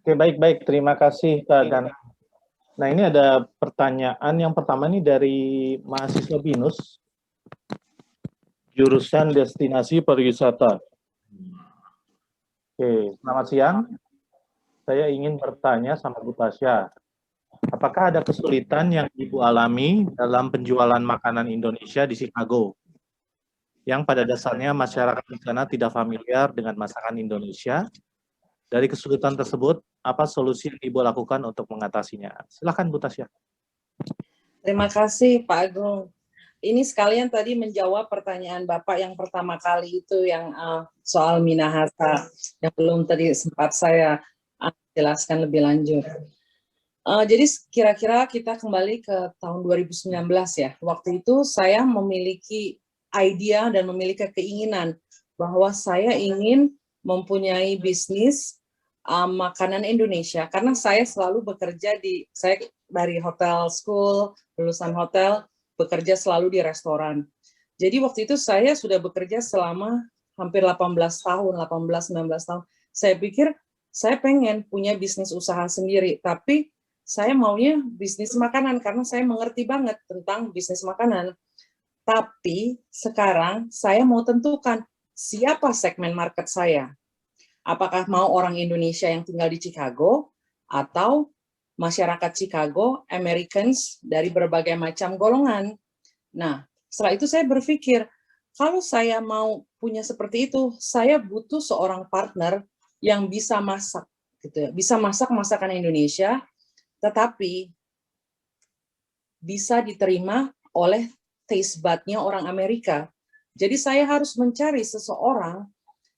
Oke, baik-baik. Terima kasih, Kak Gan. Nah, ini ada pertanyaan. Yang pertama ini dari mahasiswa BINUS, jurusan Destinasi Pariwisata. Oke, selamat siang. Saya ingin bertanya sama Bu Tasya, apakah ada kesulitan yang Ibu alami dalam penjualan makanan Indonesia di Chicago? Yang pada dasarnya masyarakat di sana tidak familiar dengan masakan Indonesia. Dari kesulitan tersebut, apa solusi yang Ibu lakukan untuk mengatasinya? Silakan Bu Tasya. Terima kasih Pak Agung. Ini sekalian tadi menjawab pertanyaan Bapak yang pertama kali itu yang soal Minahasa yang belum tadi sempat saya jelaskan lebih lanjut. Jadi kira-kira kita kembali ke tahun 2019 ya. Waktu itu saya memiliki idea dan memiliki keinginan bahwa saya ingin mempunyai bisnis makanan Indonesia karena saya selalu bekerja saya dari hotel school, lulusan hotel, bekerja selalu di restoran. Jadi waktu itu saya sudah bekerja selama hampir 18 tahun, 18-19 tahun. Saya pikir saya pengen punya bisnis usaha sendiri, tapi saya maunya bisnis makanan karena saya mengerti banget tentang bisnis makanan. Tapi sekarang saya mau tentukan siapa segmen market saya. Apakah mau orang Indonesia yang tinggal di Chicago atau masyarakat Chicago, Americans dari berbagai macam golongan. Nah, setelah itu saya berpikir, kalau saya mau punya seperti itu, saya butuh seorang partner yang bisa masak, gitu ya. Bisa masak masakan Indonesia, tetapi bisa diterima oleh taste bud-nya orang Amerika. Jadi saya harus mencari seseorang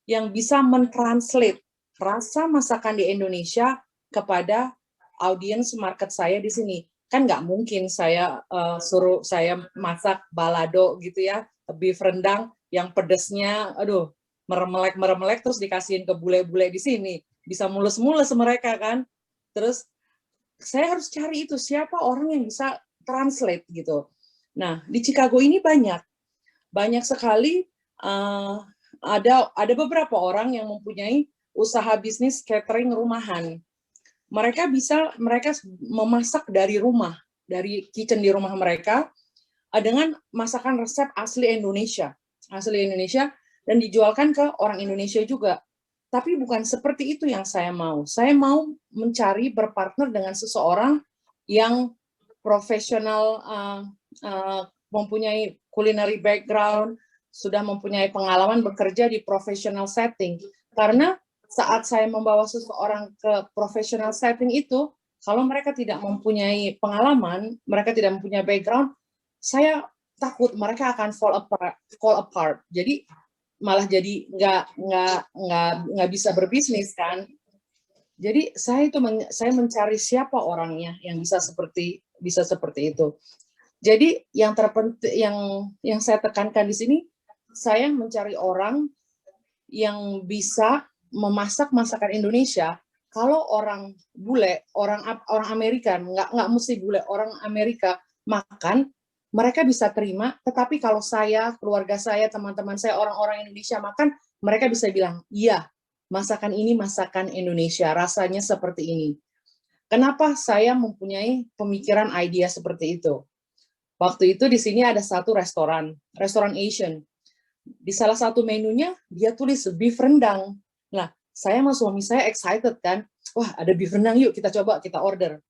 yang bisa mentranslate rasa masakan di Indonesia kepada audiens market saya di sini. Kan nggak mungkin saya suruh saya masak balado gitu ya, beef rendang yang pedesnya, aduh, meremelek terus dikasihin ke bule-bule di sini. Bisa mulus-mulus mereka kan. Terus saya harus cari itu siapa orang yang bisa translate gitu. Nah, di Chicago ini banyak sekali ada beberapa orang yang mempunyai usaha bisnis catering rumahan. Mereka memasak dari rumah, dari kitchen di rumah mereka dengan masakan resep asli Indonesia, dan dijualkan ke orang Indonesia juga. Tapi bukan seperti itu yang saya mau. Saya mau mencari berpartner dengan seseorang yang profesional, mempunyai culinary background, sudah mempunyai pengalaman bekerja di professional setting. Karena saat saya membawa seseorang ke professional setting itu, kalau mereka tidak mempunyai pengalaman, mereka tidak mempunyai background, saya takut mereka akan fall apart. Jadi malah jadi nggak bisa berbisnis kan. Jadi saya mencari siapa orangnya yang bisa seperti itu. Jadi yang terpenting yang saya tekankan di sini, saya mencari orang yang bisa memasak masakan Indonesia. Kalau orang bule, orang Amerika, nggak mesti bule, orang Amerika makan, mereka bisa terima, tetapi kalau saya, keluarga saya, teman-teman saya, orang-orang Indonesia makan, mereka bisa bilang, iya, masakan ini masakan Indonesia, rasanya seperti ini. Kenapa saya mempunyai pemikiran idea seperti itu? Waktu itu di sini ada satu restoran Asian. Di salah satu menunya, dia tulis beef rendang. Nah, saya sama suami saya excited kan, wah ada beef rendang yuk, kita coba, kita order.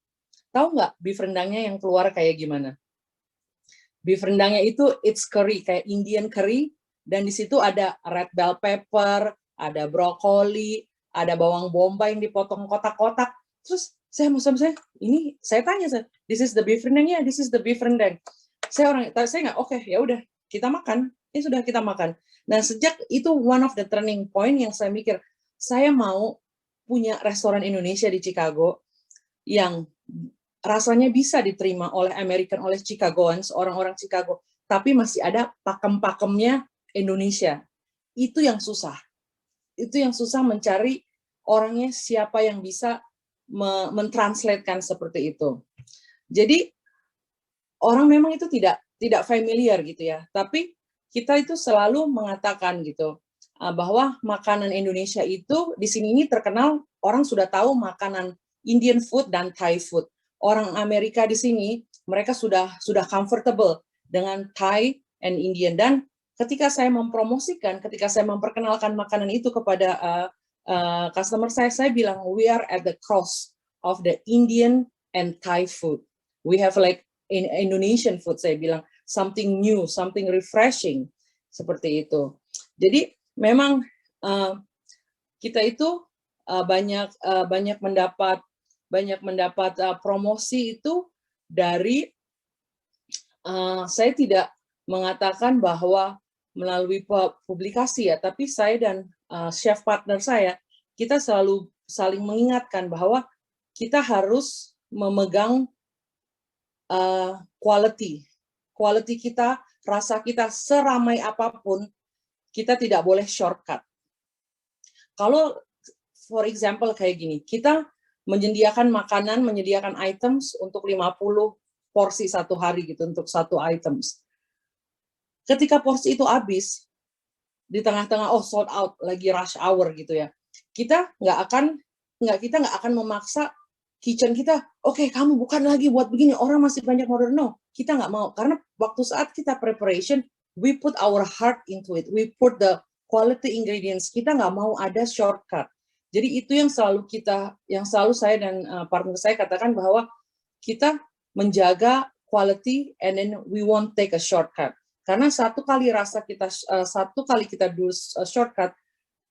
Tahu nggak beef rendangnya yang keluar kayak gimana? Beef rendangnya itu it's curry, kayak Indian curry, dan di situ ada red bell pepper, ada brokoli, ada bawang bombay yang dipotong kotak-kotak. Terus saya ini saya tanya, this is the beef rendang? Ya, this is the beef rendang. Saya nggak, oke, ya udah, kita makan. Ya sudah, kita makan. Nah, sejak itu one of the turning point yang saya mikir, saya mau punya restoran Indonesia di Chicago yang rasanya bisa diterima oleh American, oleh Chicagoans, orang-orang Chicago, tapi masih ada pakem-pakemnya Indonesia. Itu yang susah. Itu yang susah mencari orangnya siapa yang bisa mentranslatekan seperti itu. Jadi orang memang itu tidak familiar gitu ya, tapi kita itu selalu mengatakan gitu bahwa makanan Indonesia itu di sini ini terkenal, orang sudah tahu makanan Indian food dan Thai food. Orang Amerika di sini mereka sudah comfortable dengan Thai and Indian, dan ketika saya mempromosikan, ketika saya memperkenalkan makanan itu kepada customer saya bilang we are at the cross of the Indian and Thai food. We have like Indonesian food, saya bilang something new, something refreshing seperti itu. Jadi memang kita itu banyak mendapat promosi itu dari saya tidak mengatakan bahwa melalui publikasi ya, tapi saya dan chef partner saya, kita selalu saling mengingatkan bahwa kita harus memegang quality kita, rasa kita seramai apapun, kita tidak boleh shortcut. Kalau for example kayak gini, kita menyediakan makanan, menyediakan items untuk 50 porsi satu hari gitu, untuk satu items. Ketika porsi itu habis, di tengah-tengah sold out, lagi rush hour gitu ya, kita nggak akan memaksa kitchen kita, oke, kamu bukan lagi buat begini, orang masih banyak order. No, kita nggak mau, karena waktu saat kita preparation, we put our heart into it, we put the quality ingredients, kita nggak mau ada shortcut. Jadi itu yang selalu saya dan partner saya katakan, bahwa kita menjaga quality and then we won't take a shortcut. Karena satu kali kita do a shortcut,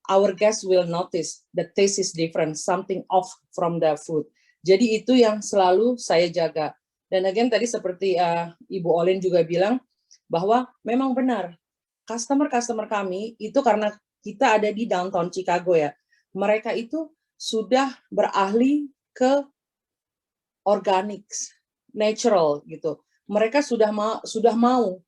our guests will notice the taste is different, something off from the food. Jadi itu yang selalu saya jaga. Dan again tadi seperti Ibu Olin juga bilang, bahwa memang benar customer kami itu, karena kita ada di downtown Chicago ya, mereka itu sudah beralih ke organic, natural gitu. Mereka sudah mau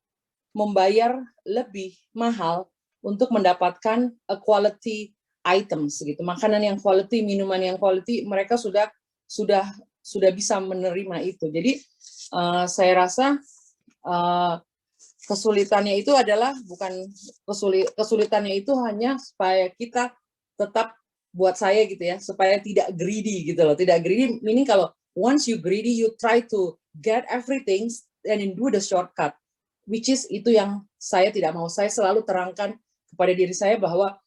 membayar lebih mahal untuk mendapatkan quality items gitu. Makanan yang quality, minuman yang quality, mereka sudah sudah bisa menerima itu. Jadi saya rasa kesulitannya itu adalah bukan kesulitannya itu hanya supaya kita tetap, buat saya gitu ya, supaya tidak greedy gitu loh. Tidak greedy meaning kalau once you greedy, you try to get everything and then do the shortcut, which is itu yang saya tidak mau. Saya selalu terangkan kepada diri saya bahwa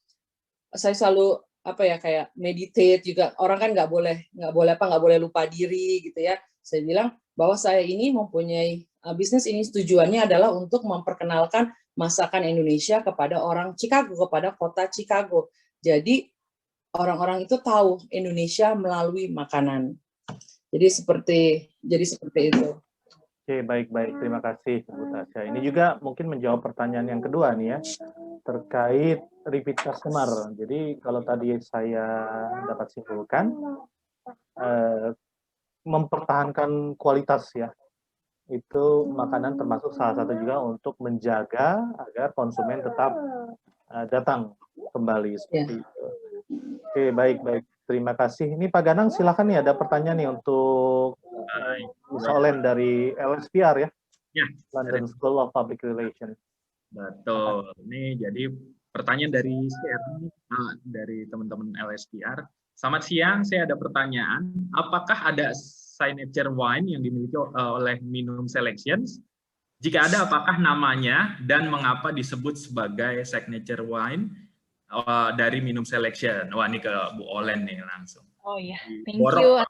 saya selalu kayak meditate juga. Orang kan nggak boleh lupa diri gitu ya. Saya bilang bahwa saya ini mempunyai bisnis ini tujuannya adalah untuk memperkenalkan masakan Indonesia kepada orang Chicago, kepada kota Chicago. Jadi orang-orang itu tahu Indonesia melalui makanan. Jadi seperti itu. Oke, baik. Terima kasih, Bu Tasya. Ini juga mungkin menjawab pertanyaan yang kedua nih ya, terkait repeat customer. Jadi kalau tadi saya dapat simpulkan, mempertahankan kualitas ya, itu makanan termasuk salah satu juga untuk menjaga agar konsumen tetap datang kembali seperti itu. Oke, baik. Terima kasih. Ini Pak Ganang, silakan nih, ada pertanyaan nih untuk Miss Olen dari LSPR ya? Ya. London School of Public Relations. Betul. Ini jadi pertanyaan dari teman-teman LSPR. Selamat siang, saya ada pertanyaan. Apakah ada signature wine yang dimiliki oleh Minum Selections? Jika ada, apakah namanya dan mengapa disebut sebagai signature wine dari Minum Selection? Wah, ini ke Bu Olen nih langsung. Oh iya, thank you.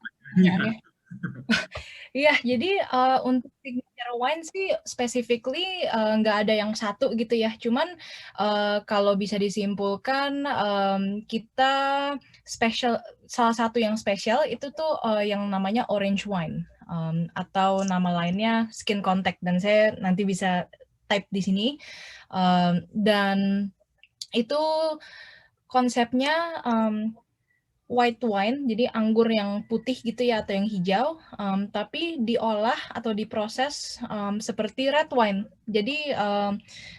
Iya, jadi untuk signature wine sih specifically nggak ada yang satu gitu ya. Cuman kalau bisa disimpulkan kita salah satu yang spesial itu tuh yang namanya orange wine atau nama lainnya skin contact, dan saya nanti bisa type di sini. Dan itu konsepnya white wine, jadi anggur yang putih gitu ya atau yang hijau, tapi diolah atau diproses seperti red wine. Jadi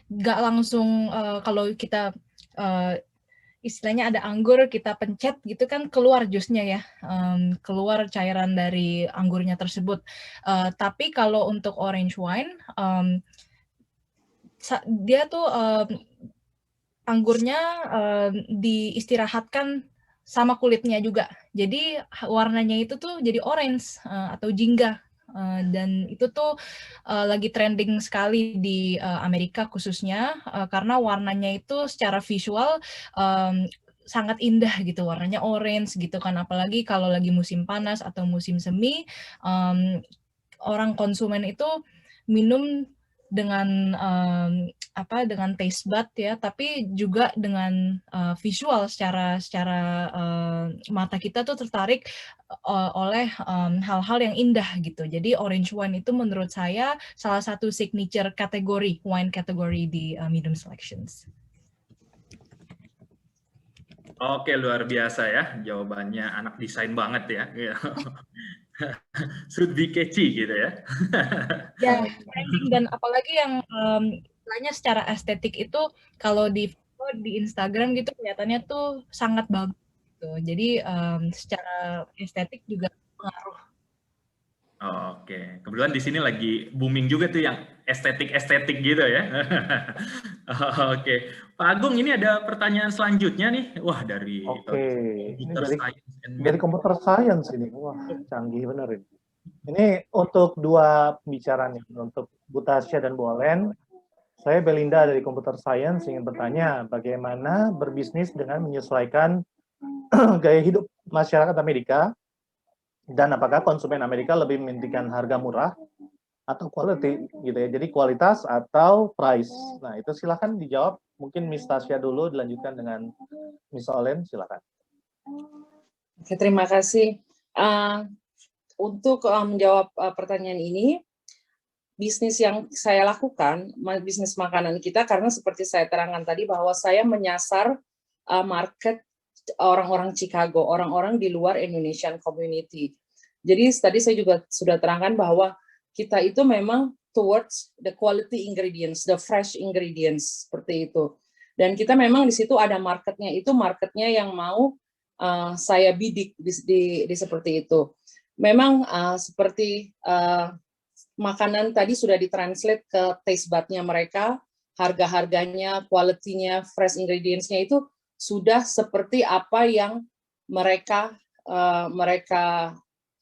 nggak langsung kalau kita istilahnya ada anggur kita pencet gitu kan keluar jusnya ya, keluar cairan dari anggurnya tersebut. Tapi kalau untuk orange wine dia tuh anggurnya diistirahatkan sama kulitnya juga. Jadi warnanya itu tuh jadi orange atau jingga. Dan itu tuh lagi trending sekali di Amerika khususnya karena warnanya itu secara visual sangat indah gitu, warnanya orange gitu kan, apalagi kalau lagi musim panas atau musim semi, orang konsumen itu minum dengan dengan taste bud ya, tapi juga dengan visual secara mata kita tuh tertarik oleh hal-hal yang indah gitu. Jadi orange wine itu menurut saya salah satu signature kategori wine kategori di Minum Selections. Oke, luar biasa ya jawabannya, anak desain banget ya. Should be catchy gitu ya. Ya, dan apalagi yang istilahnya secara estetik itu kalau di Instagram gitu kelihatannya tuh sangat bagus gitu. Jadi secara estetik juga pengaruh. Oh, oke. Kebetulan di sini lagi booming juga tuh yang estetik gitu ya. Oke. Pak Agung, ini ada pertanyaan selanjutnya nih. Wah, dari dari computer science ini. Wah, canggih bener ini. Ini untuk dua pembicara nih, untuk Bu Tasya dan Bu Olen. Saya Belinda dari computer science ingin bertanya bagaimana berbisnis dengan menyesuaikan gaya hidup masyarakat Amerika, dan apakah konsumen Amerika lebih mementingkan harga murah atau quality gitu ya. Jadi kualitas atau price. Nah, itu silakan dijawab. Mungkin Miss Tasya dulu, dilanjutkan dengan Miss Olen, silakan. Oke, terima kasih. Untuk menjawab pertanyaan ini, bisnis yang saya lakukan, bisnis makanan kita, karena seperti saya terangkan tadi bahwa saya menyasar market orang-orang Chicago, orang-orang di luar Indonesian community. Jadi tadi saya juga sudah terangkan bahwa kita itu memang towards the quality ingredients, the fresh ingredients, seperti itu. Dan kita memang di situ ada marketnya, itu marketnya yang mau saya bidik di seperti itu. memang seperti makanan tadi sudah ditranslate ke taste bud-nya mereka, harga-harganya, quality-nya, fresh ingredients-nya itu sudah seperti apa yang mereka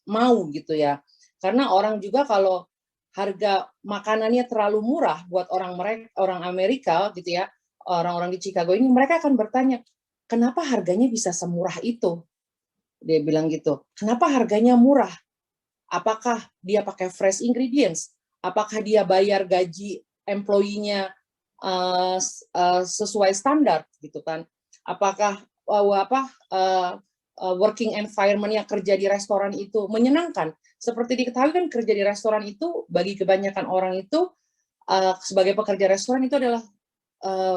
mau gitu ya. Karena orang juga kalau harga makanannya terlalu murah buat orang Amerika gitu ya, orang-orang di Chicago ini, mereka akan bertanya, kenapa harganya bisa semurah itu? Dia bilang gitu. Kenapa harganya murah? Apakah dia pakai fresh ingredients? Apakah dia bayar gaji employee-nya sesuai standar gitu kan? Apakah working environment yang kerja di restoran itu menyenangkan? Seperti diketahui kan kerja di restoran itu bagi kebanyakan orang itu sebagai pekerja restoran itu adalah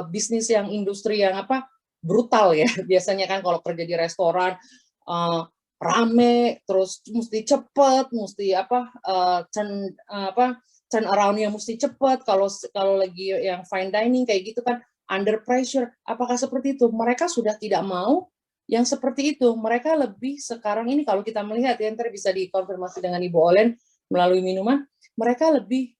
bisnis yang industri yang brutal ya. Biasanya kan kalau kerja di restoran rame, terus mesti cepet, mesti turn around-nya mesti cepet. Kalau lagi yang fine dining kayak gitu kan under pressure. Apakah seperti itu? Mereka sudah tidak mau yang seperti itu. Mereka lebih sekarang ini kalau kita melihat ya, ntar bisa dikonfirmasi dengan Ibu Olen melalui minuman. Mereka lebih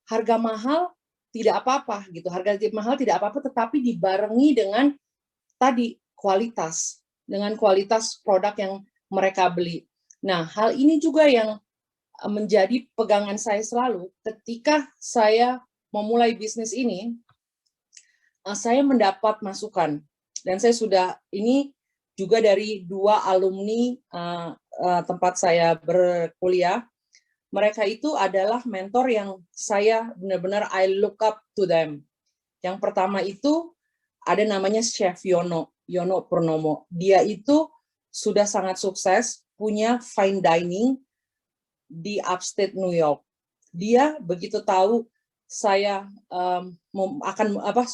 harga mahal tidak apa-apa gitu. Harga mahal tidak apa-apa, tetapi dibarengi dengan tadi kualitas. Dengan kualitas produk yang mereka beli. Nah, hal ini juga yang menjadi pegangan saya selalu ketika saya memulai bisnis ini, saya mendapat masukan. Dan saya sudah, ini juga dari 2 alumni tempat saya berkuliah. Mereka itu adalah mentor yang saya benar-benar I look up to them. Yang pertama itu ada namanya Chef Yono Purnomo. Dia itu sudah sangat sukses, punya fine dining di upstate New York. Dia begitu tahu saya akan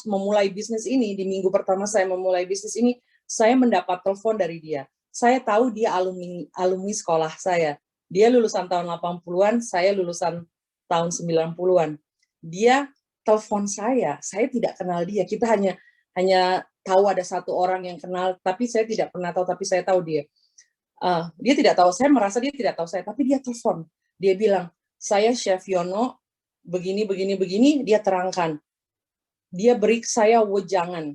memulai bisnis ini, di minggu pertama saya memulai bisnis ini, saya mendapat telepon dari dia. Saya tahu dia alumni sekolah saya. Dia lulusan tahun 80-an, saya lulusan tahun 90-an. Dia telepon saya tidak kenal dia. Kita hanya tahu ada satu orang yang kenal, tapi saya tidak pernah tahu, tapi saya tahu dia. Dia tidak tahu, saya merasa dia tidak tahu saya, tapi dia telepon. Dia bilang, saya Chef Yono, begini, dia terangkan. Dia beri saya wejangan.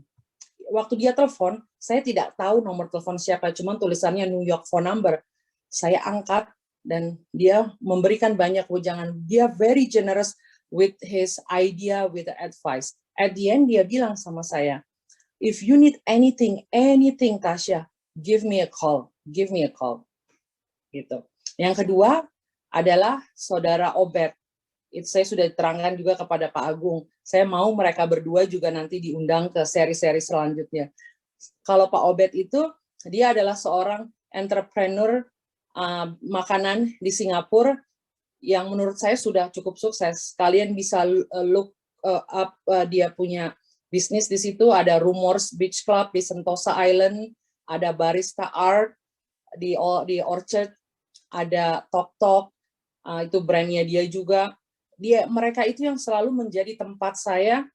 Waktu dia telepon, saya tidak tahu nomor telepon siapa, cuma tulisannya New York phone number. Saya angkat, dan dia memberikan banyak wejangan. Dia very generous with his idea, with the advice. At the end, dia bilang sama saya, if you need anything, Tasya, give me a call. Gitu. Yang kedua adalah saudara Obed. Itu saya sudah terangkan juga kepada Pak Agung. Saya mau mereka berdua juga nanti diundang ke seri-seri selanjutnya. Kalau Pak Obed itu, dia adalah seorang entrepreneur makanan di Singapura yang menurut saya sudah cukup sukses. Kalian bisa look up, dia punya bisnis di situ, ada Rumors Beach Club di Sentosa Island, ada Barista Art di Orchard, ada Tok, itu brandnya dia juga. Mereka itu yang selalu menjadi tempat saya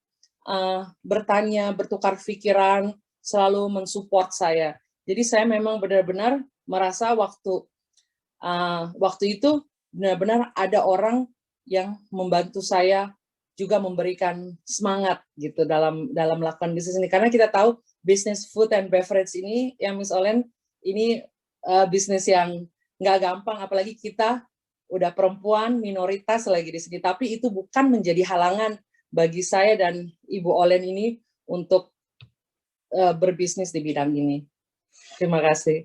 bertanya, bertukar pikiran, selalu mensupport saya. Jadi saya memang benar-benar merasa waktu itu benar-benar ada orang yang membantu saya juga memberikan semangat gitu dalam melakukan bisnis ini, karena kita tahu bisnis food and beverage ini yang Miss Olen ini bisnis yang nggak gampang, apalagi kita udah perempuan minoritas lagi di sini, tapi itu bukan menjadi halangan bagi saya dan Ibu Olen ini untuk berbisnis di bidang ini. Terima kasih.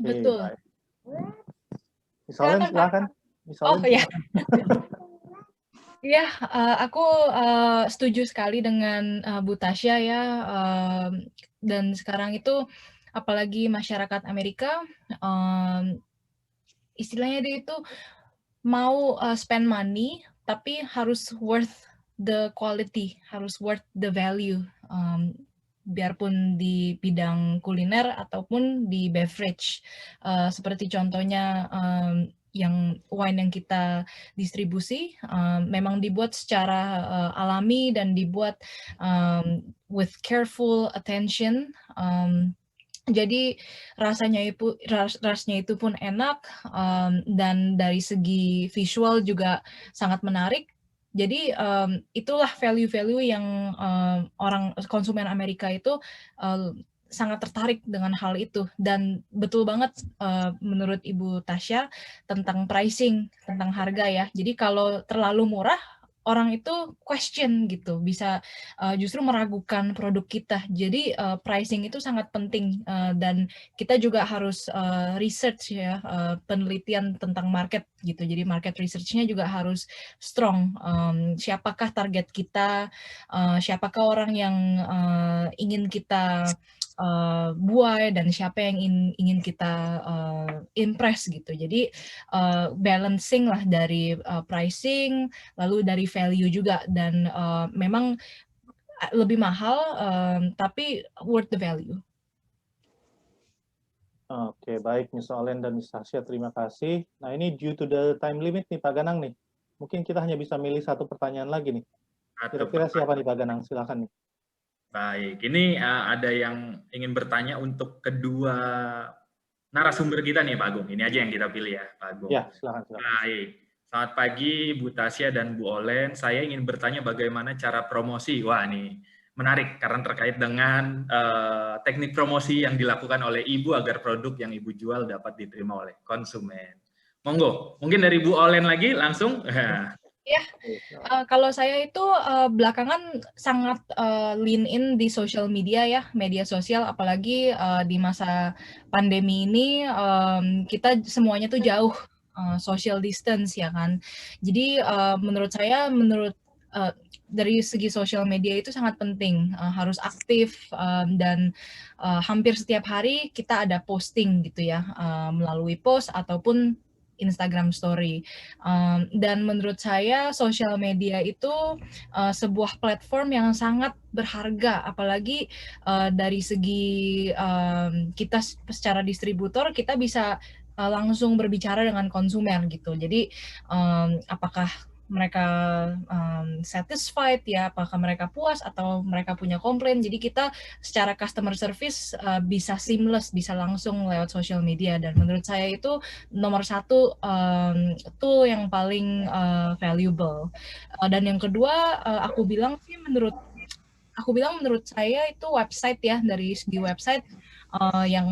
Betul. Miss Olen, silakan. Oh ya. Iya, aku setuju sekali dengan Bu Tasya ya. Dan sekarang itu apalagi masyarakat Amerika, istilahnya dia itu mau spend money, tapi harus worth the quality, harus worth the value. Biarpun di bidang kuliner ataupun di beverage, seperti contohnya yang wine yang kita distribusi memang dibuat secara alami dan dibuat with careful attention, Jadi rasnya itu pun enak, dan dari segi visual juga sangat menarik. Jadi itulah value-value yang orang konsumen Amerika itu sangat tertarik dengan hal itu. Dan betul banget menurut Ibu Tasya tentang pricing, tentang harga ya. Jadi kalau terlalu murah, orang itu question gitu, bisa justru meragukan produk kita. Jadi pricing itu sangat penting, dan kita juga harus research ya, penelitian tentang market gitu. Jadi market research-nya juga harus strong. Siapakah target kita, siapakah orang yang ingin kita buai, dan siapa yang ingin kita impress gitu. Jadi balancing lah dari pricing, lalu dari value juga, dan memang lebih mahal tapi worth the value. Oke, baik Miss Olen dan Miss Tasya, terima kasih. Nah, ini due to the time limit nih Pak Ganang nih. Mungkin kita hanya bisa milih satu pertanyaan lagi nih. Kira-kira siapa nih Pak Ganang? Silakan nih. Baik, ini ada yang ingin bertanya untuk kedua narasumber kita nih Pak Agung. Ini aja yang kita pilih ya Pak Agung. Ya, silakan. Baik, selamat pagi Bu Tasya dan Bu Olen. Saya ingin bertanya bagaimana cara promosi. Wah, ini menarik karena terkait dengan teknik promosi yang dilakukan oleh Ibu agar produk yang Ibu jual dapat diterima oleh konsumen. Monggo, mungkin dari Bu Olen lagi langsung. Ya, kalau saya itu belakangan sangat lean in di social media ya, media sosial, apalagi di masa pandemi ini kita semuanya tuh jauh, social distance ya kan. Jadi menurut saya, dari segi social media itu sangat penting, harus aktif, dan hampir setiap hari kita ada posting gitu ya, melalui post ataupun Instagram Story. Dan menurut saya social media itu sebuah platform yang sangat berharga, apalagi dari segi kita secara distributor, kita bisa langsung berbicara dengan konsumen gitu. Jadi apakah mereka satisfied ya, apakah mereka puas atau mereka punya komplain. Jadi kita secara customer service bisa seamless, bisa langsung lewat social media, dan menurut saya itu nomor satu tool yang paling valuable. Dan yang kedua aku bilang menurut saya itu website ya, dari segi website yang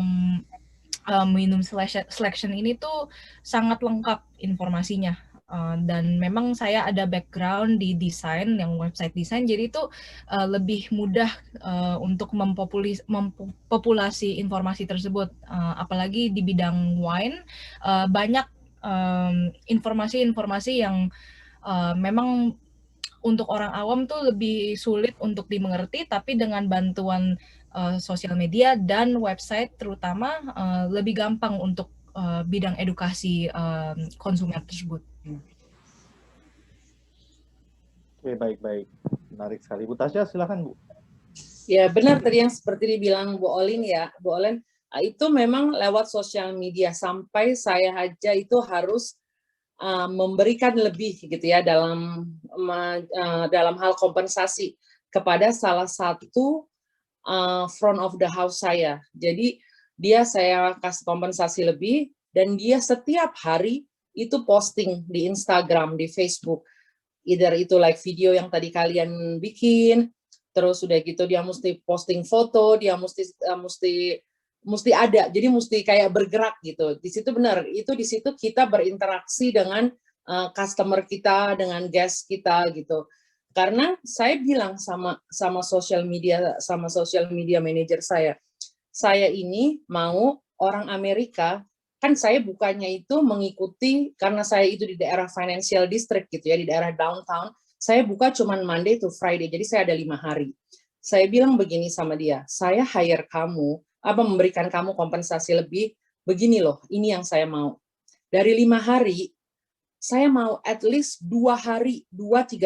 minum selection ini tuh sangat lengkap informasinya. Dan memang saya ada background di desain, yang website desain, jadi itu lebih mudah untuk mempopulasi informasi tersebut, apalagi di bidang wine, banyak informasi-informasi yang memang untuk orang awam tuh lebih sulit untuk dimengerti, tapi dengan bantuan sosial media dan website terutama lebih gampang untuk bidang edukasi konsumen tersebut. Oke, baik-baik. Menarik sekali. Bu Tasya, silakan Bu. Ya, benar tadi yang seperti dibilang Bu Olin ya, Bu Olen, itu memang lewat sosial media, sampai saya aja itu harus memberikan lebih gitu ya dalam hal kompensasi kepada salah satu front of the house saya. Jadi saya kasih kompensasi lebih, dan dia setiap hari itu posting di Instagram, di Facebook. Either itu like video yang tadi kalian bikin, terus udah gitu dia mesti posting foto, dia mesti ada, jadi mesti kayak bergerak gitu. Di situ benar, itu di situ kita berinteraksi dengan customer kita, dengan guest kita gitu. Karena saya bilang sama social media manager saya ini mau orang Amerika. Kan saya bukannya itu mengikuti, karena saya itu di daerah financial district gitu ya, di daerah downtown, saya buka cuman Monday to Friday, jadi saya ada 5 hari. Saya bilang begini sama dia, saya hire kamu, memberikan kamu kompensasi lebih, begini loh, ini yang saya mau. Dari 5 hari, saya mau at least 2-3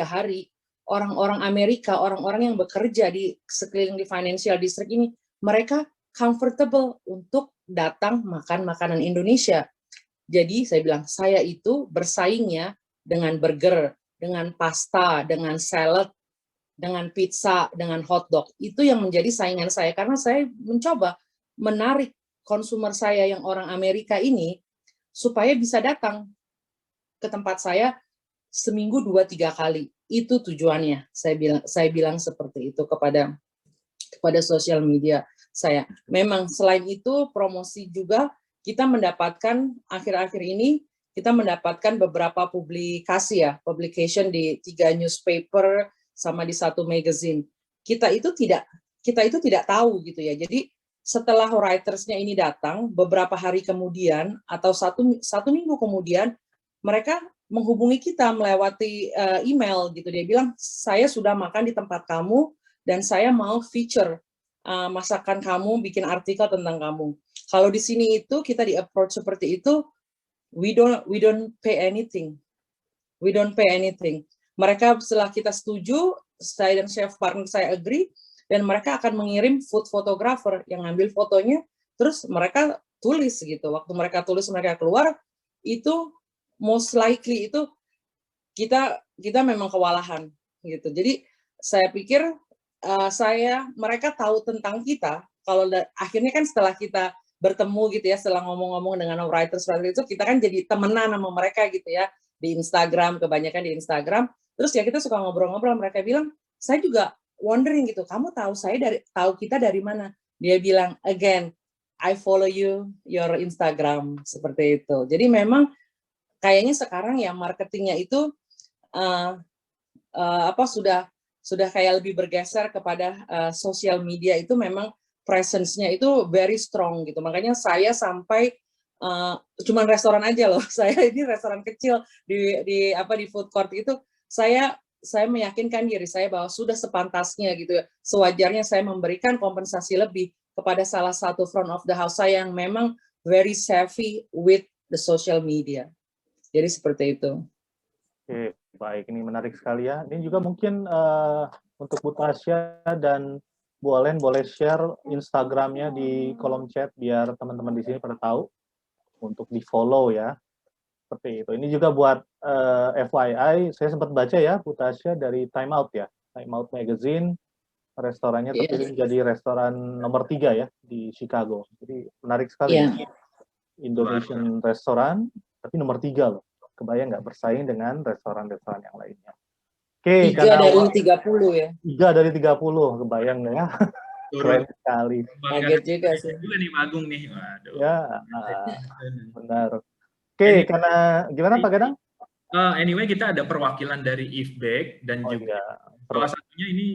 hari, orang-orang Amerika, orang-orang yang bekerja di sekeliling di financial district ini, mereka comfortable untuk datang makan makanan Indonesia. Jadi saya bilang, saya itu bersaingnya dengan burger, dengan pasta, dengan salad, dengan pizza, dengan hotdog. Itu yang menjadi saingan saya, karena saya mencoba menarik konsumer saya yang orang Amerika ini supaya bisa datang ke tempat saya seminggu 2-3 kali. Itu tujuannya. Saya bilang seperti itu kepada sosial media saya. Memang selain itu promosi juga kita mendapatkan akhir-akhir ini kita mendapatkan beberapa publication di 3 newspaper sama di 1 magazine. Kita itu tidak tahu gitu ya. Jadi setelah writers-nya ini datang, beberapa hari kemudian atau satu minggu kemudian mereka menghubungi kita melewati email gitu. Dia bilang, saya sudah makan di tempat kamu dan saya mau feature masakan kamu, bikin artikel tentang kamu. Kalau di sini itu kita di approach seperti itu, we don't pay anything. We don't pay anything. Mereka setelah kita setuju, saya dan chef partner saya agree, dan mereka akan mengirim food photographer yang ngambil fotonya, terus mereka tulis gitu. Waktu mereka tulis, mereka keluar, itu most likely itu kita memang kewalahan gitu. Jadi saya pikir mereka tahu tentang kita. Kalau akhirnya kan setelah kita bertemu gitu ya, setelah ngomong-ngomong dengan writers itu, kita kan jadi temenan sama mereka gitu ya di Instagram, kebanyakan di Instagram. Terus ya kita suka ngobrol-ngobrol, mereka bilang, saya juga wondering gitu, kamu tahu kita dari mana? Dia bilang, again, I follow your Instagram, seperti itu. Jadi memang kayaknya sekarang ya marketingnya itu sudah kayak lebih bergeser kepada sosial media, itu memang presence-nya itu very strong gitu. Makanya saya sampai cuman restoran aja loh. Saya ini restoran kecil di food court itu, saya meyakinkan diri saya bahwa sudah sepantasnya gitu, sewajarnya saya memberikan kompensasi lebih kepada salah satu front of the house saya yang memang very savvy with the social media. Jadi seperti itu. Oke, baik, ini menarik sekali ya. Ini juga mungkin untuk Bu Tasya dan Bu Olen boleh share Instagramnya di kolom chat biar teman-teman di sini pada tahu untuk di follow ya. Seperti itu. Ini juga buat FYI, saya sempat baca ya, Bu Tasya dari Time Out ya, Time Out Magazine, restorannya terpilih jadi restoran nomor 3 ya di Chicago. Jadi menarik sekali. Indonesian restoran, tapi nomor 3 loh. Kebayang nggak bersaing dengan restoran-restoran yang lainnya. Oke, 3 dari 30 ya. 3 dari 30, kebayang ya. Keren sekali. Kaget juga sih. Juga nih Agung nih. Waduh. Ya, benar. Oke, karena gimana Pak Gadang? Anyway, kita ada perwakilan dari IFBEC dan juga salah satunya ini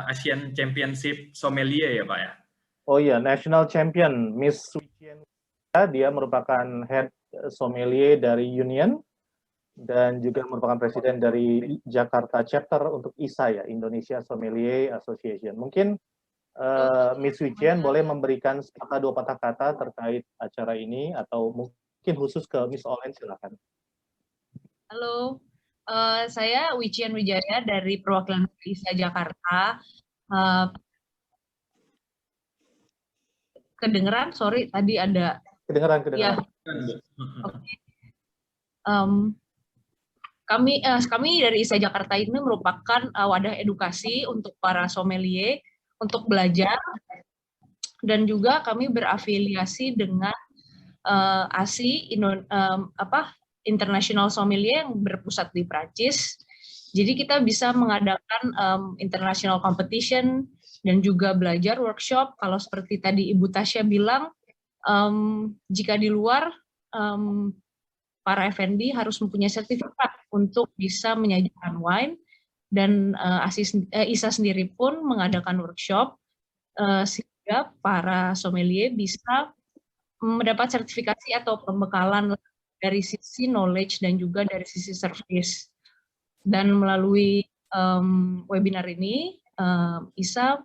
Asian Championship Sommelier ya Pak ya? Oh iya, National Champion Miss Sucian. Dia merupakan head sommelier dari Union dan juga merupakan presiden dari Jakarta chapter untuk ISA ya, Indonesia Sommelier Association. Mungkin Miss Sucian boleh memberikan sepatah 2 patah kata terkait acara ini atau mungkin khusus ke Miss Olen, silakan. Halo, saya Wician Wijaya dari perwakilan ISA Jakarta. Kedengeran? Sorry, tadi ada. Kedengeran. Ya. Okay. Kami dari ISA Jakarta ini merupakan wadah edukasi untuk para sommelier untuk belajar, dan juga kami berafiliasi dengan ASI International Sommelier yang berpusat di Prancis. Jadi kita bisa mengadakan international competition dan juga belajar workshop. Kalau seperti tadi Ibu Tasya bilang, jika di luar para F&B harus mempunyai sertifikat untuk bisa menyajikan wine, dan ISA sendiri pun mengadakan workshop sehingga para sommelier bisa mendapat sertifikasi atau pembekalan dari sisi knowledge dan juga dari sisi service. Dan melalui webinar ini, ISA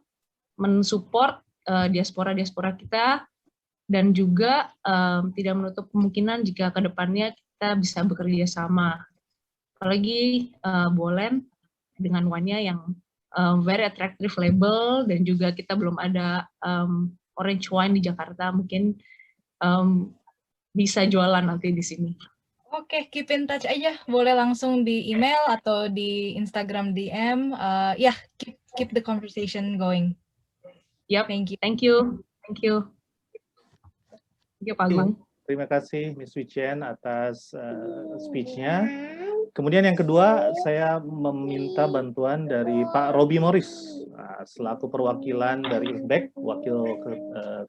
mensupport diaspora-diaspora kita, dan juga tidak menutup kemungkinan jika ke depannya kita bisa bekerja sama. Apalagi Bolen dengan wine-nya yang very attractive label, dan juga kita belum ada orange wine di Jakarta, mungkin bisa jualan nanti di sini. Oke, keep in touch aja. Boleh langsung di email atau di Instagram DM. Keep the conversation going. Yep. Thank you. Oke, Pak Agung. Terima kasih Ms. Wichen atas speech-nya. Kemudian yang kedua, saya meminta bantuan dari Pak Robi Morris, selaku perwakilan dari IFBEC, wakil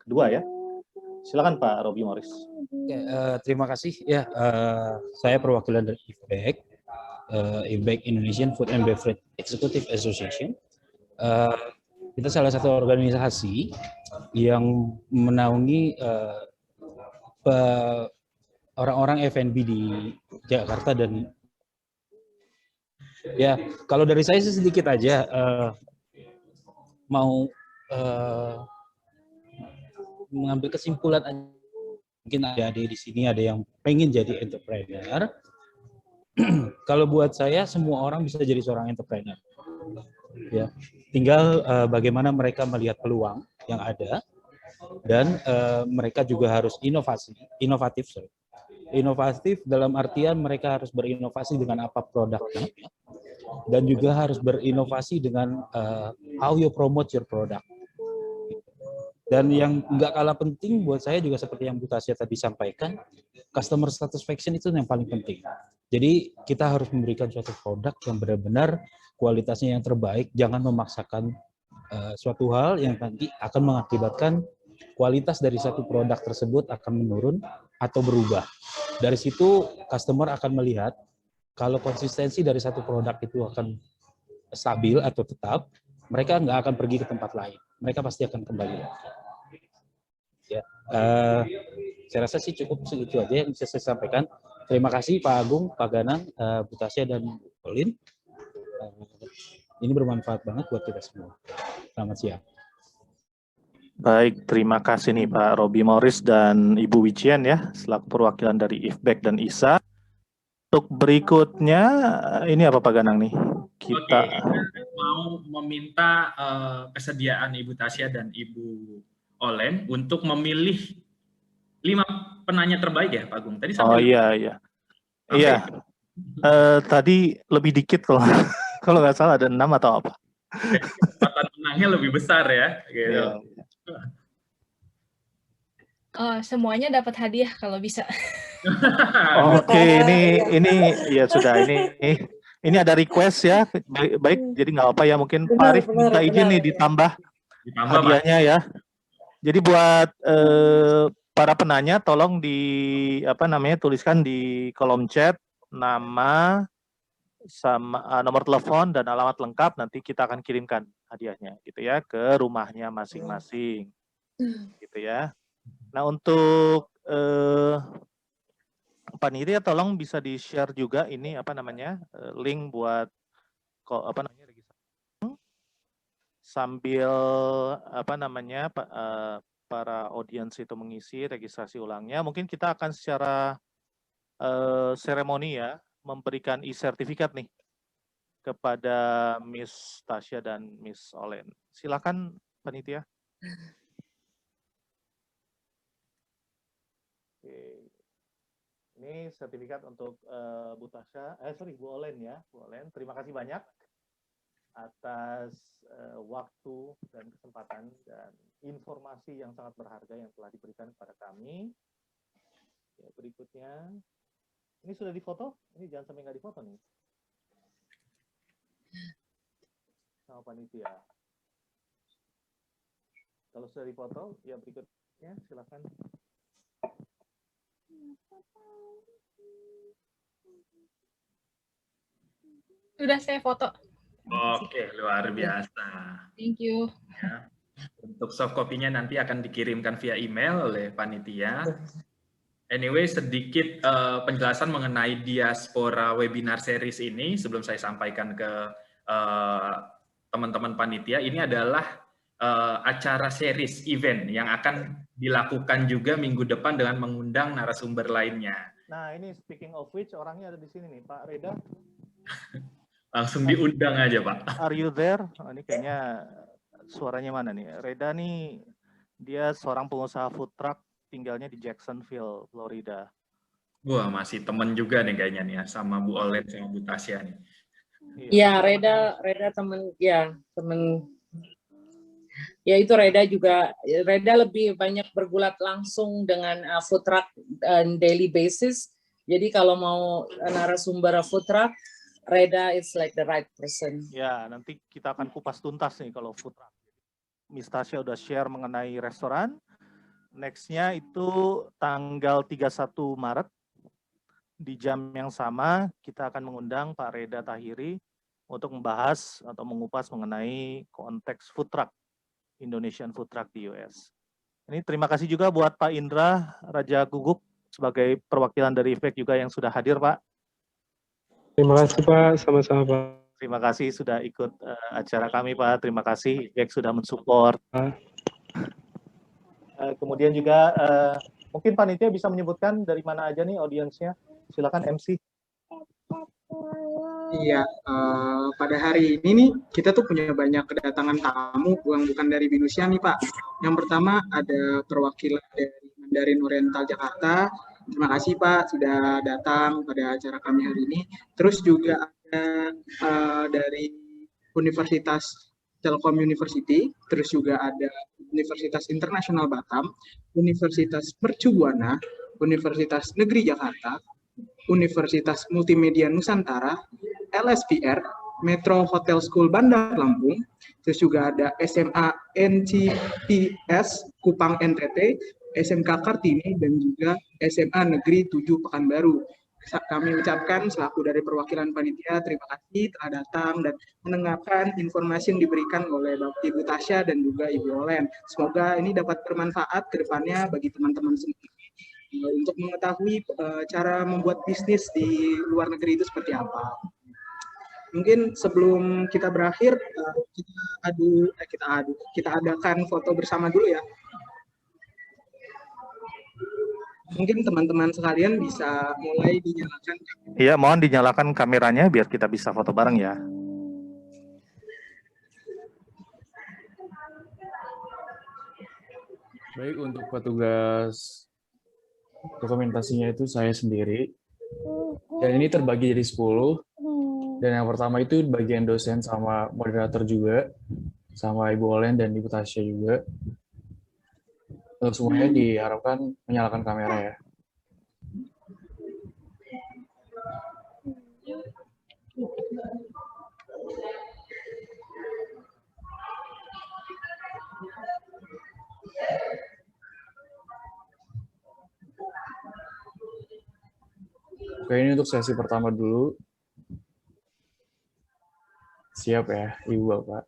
kedua ya. Silakan Pak Robi Morris. Terima kasih. Ya, saya perwakilan dari IFBEC, IFBEC Indonesian Food and Beverage Executive Association. Kita salah satu organisasi yang menaungi orang-orang F&B di Jakarta dan ya kalau dari saya sedikit aja mau mengambil kesimpulan. Mungkin ada di sini ada yang pengen jadi entrepreneur. Kalau buat saya semua orang bisa jadi seorang entrepreneur. Ya, tinggal bagaimana mereka melihat peluang yang ada. Dan mereka juga harus inovatif dalam artian mereka harus berinovasi dengan apa produknya, dan juga harus berinovasi dengan how you promote your product. Dan yang nggak kalah penting buat saya juga seperti yang Bu Tasya tadi sampaikan, customer satisfaction itu yang paling penting. Jadi kita harus memberikan suatu produk yang benar-benar kualitasnya yang terbaik, jangan memaksakan suatu hal yang nanti akan mengakibatkan kualitas dari satu produk tersebut akan menurun atau berubah. Dari situ customer akan melihat kalau konsistensi dari satu produk itu akan stabil atau tetap, mereka nggak akan pergi ke tempat lain. Mereka pasti akan kembali lagi. Ya, saya rasa sih cukup segitu aja yang bisa saya sampaikan. Terima kasih Pak Agung, Pak Ganang, Bu Tasya dan Bu Olin. Ini bermanfaat banget buat kita semua. Selamat siang. Baik, terima kasih nih Pak Robi Morris dan Ibu Wichen ya, selaku perwakilan dari IFBEC dan ISA. Untuk berikutnya, ini apa Pak Ganang nih? Kita mau meminta kesediaan Ibu Tasya dan Ibu Olen untuk memilih 5 penanya terbaik ya Pak Agung. Tadi oh iya. Iya, tadi lebih dikit kalau nggak salah ada 6 atau apa. Kesempatan menangnya lebih besar ya. Gitu. Iya. Semuanya dapat hadiah kalau bisa. Oke, ini ya sudah ini ada request ya. Baik, jadi nggak apa ya, mungkin Pak Arif minta izin nih ditambah hadiahnya ya. Jadi buat para penanya tolong tuliskan di kolom chat nama sama nomor telepon dan alamat lengkap, nanti kita akan kirimkan hadiahnya gitu ya ke rumahnya masing-masing gitu ya. Nah, untuk panitia tolong bisa di-share juga ini link buat registrasi sambil para audiens itu mengisi registrasi ulangnya. Mungkin kita akan secara seremoni ya memberikan e-sertifikat nih kepada Miss Tasya dan Miss Olen. Silakan panitia. Oke. Ini sertifikat untuk Bu Tasya, Bu Olen ya, Bu Olen. Terima kasih banyak atas waktu dan kesempatan dan informasi yang sangat berharga yang telah diberikan kepada kami. Ya, berikutnya, ini sudah difoto? Ini jangan sampai nggak difoto nih. Sama panitia. Kalau sudah difoto, ya berikutnya silakan. Sudah saya foto. Oke, luar biasa. Thank you. Ya. Untuk soft copy-nya nanti akan dikirimkan via email oleh panitia. Anyway, sedikit penjelasan mengenai diaspora webinar series ini sebelum saya sampaikan ke teman-teman panitia. Ini adalah acara series event yang akan dilakukan juga minggu depan dengan mengundang narasumber lainnya. Nah, ini speaking of which, orangnya ada di sini nih, Pak Reda. Langsung diundang aja, Pak. Are you there? Oh, ini kayaknya suaranya mana nih? Reda nih, dia seorang pengusaha food truck, tinggalnya di Jacksonville, Florida. Wah, masih temen juga nih kayaknya nih ya, sama Bu Olen sama Bu Tasya nih. Iya, Reda temen, ya temen. Ya itu Reda lebih banyak bergulat langsung dengan food truck daily basis. Jadi kalau mau narasumber food truck, Reda is like the right person. Ya, nanti kita akan kupas tuntas nih kalau food truck. Miss Tasya udah share mengenai restoran. Next-nya itu tanggal 31 Maret di jam yang sama kita akan mengundang Pak Reda Tahiri untuk membahas atau mengupas mengenai konteks food truck, Indonesian food truck di US. Ini terima kasih juga buat Pak Indra Raja Guguk sebagai perwakilan dari IFEK juga yang sudah hadir, Pak. Terima kasih Pak, sama-sama Pak. Terima kasih sudah ikut acara kami Pak, terima kasih IFEK sudah mensupport. Kemudian juga mungkin panitia bisa menyebutkan dari mana aja nih audiensnya, silakan MC. Iya, pada hari ini nih kita tuh punya banyak kedatangan tamu bukan dari BINUSIA nih Pak. Yang pertama ada perwakilan dari Mandarin Oriental Jakarta. Terima kasih Pak sudah datang pada acara kami hari ini. Terus juga ada dari Universitas Telkom University, terus juga ada Universitas Internasional Batam, Universitas Mercu Buana, Universitas Negeri Jakarta, Universitas Multimedia Nusantara, LSPR, Metro Hotel School Bandar Lampung, terus juga ada SMA NCPS Kupang NTT, SMK Kartini, dan juga SMA Negeri 7 Pekanbaru. Kami ucapkan selaku dari perwakilan panitia, terima kasih telah datang dan mendengarkan informasi yang diberikan oleh Bapak Ibu Tasya dan juga Ibu Olen. Semoga ini dapat bermanfaat ke depannya bagi teman-teman semua untuk mengetahui cara membuat bisnis di luar negeri itu seperti apa. Mungkin sebelum kita berakhir, kita adakan foto bersama dulu ya. Mungkin teman-teman sekalian bisa mulai dinyalakan. Iya, mohon dinyalakan kameranya biar kita bisa foto bareng ya. Baik, untuk petugas dokumentasinya itu saya sendiri. Dan ini terbagi jadi 10. Dan yang pertama itu bagian dosen sama moderator juga, sama Ibu Olen dan Ibu Tasya juga. Untuk semuanya diharapkan menyalakan kamera ya. Oke, ini untuk sesi pertama dulu. Siap ya, Ibu Bapak,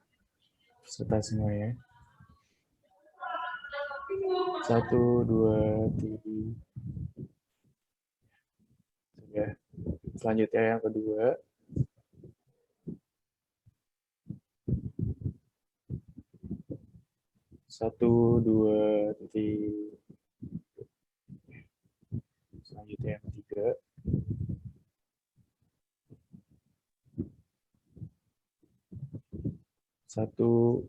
serta semuanya. 1, 2, 3. Ya. Selanjutnya yang kedua. Satu, 2, 3. Selanjutnya yang ketiga. Satu,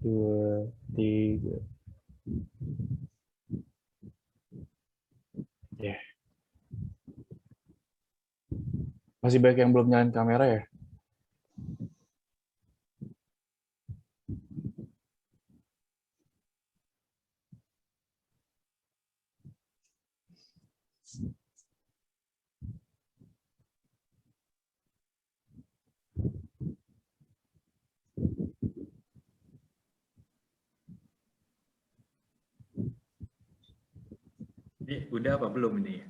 2, 3. Ya. Masih banyak yang belum nyalain kamera ya? Ini udah apa belum ini?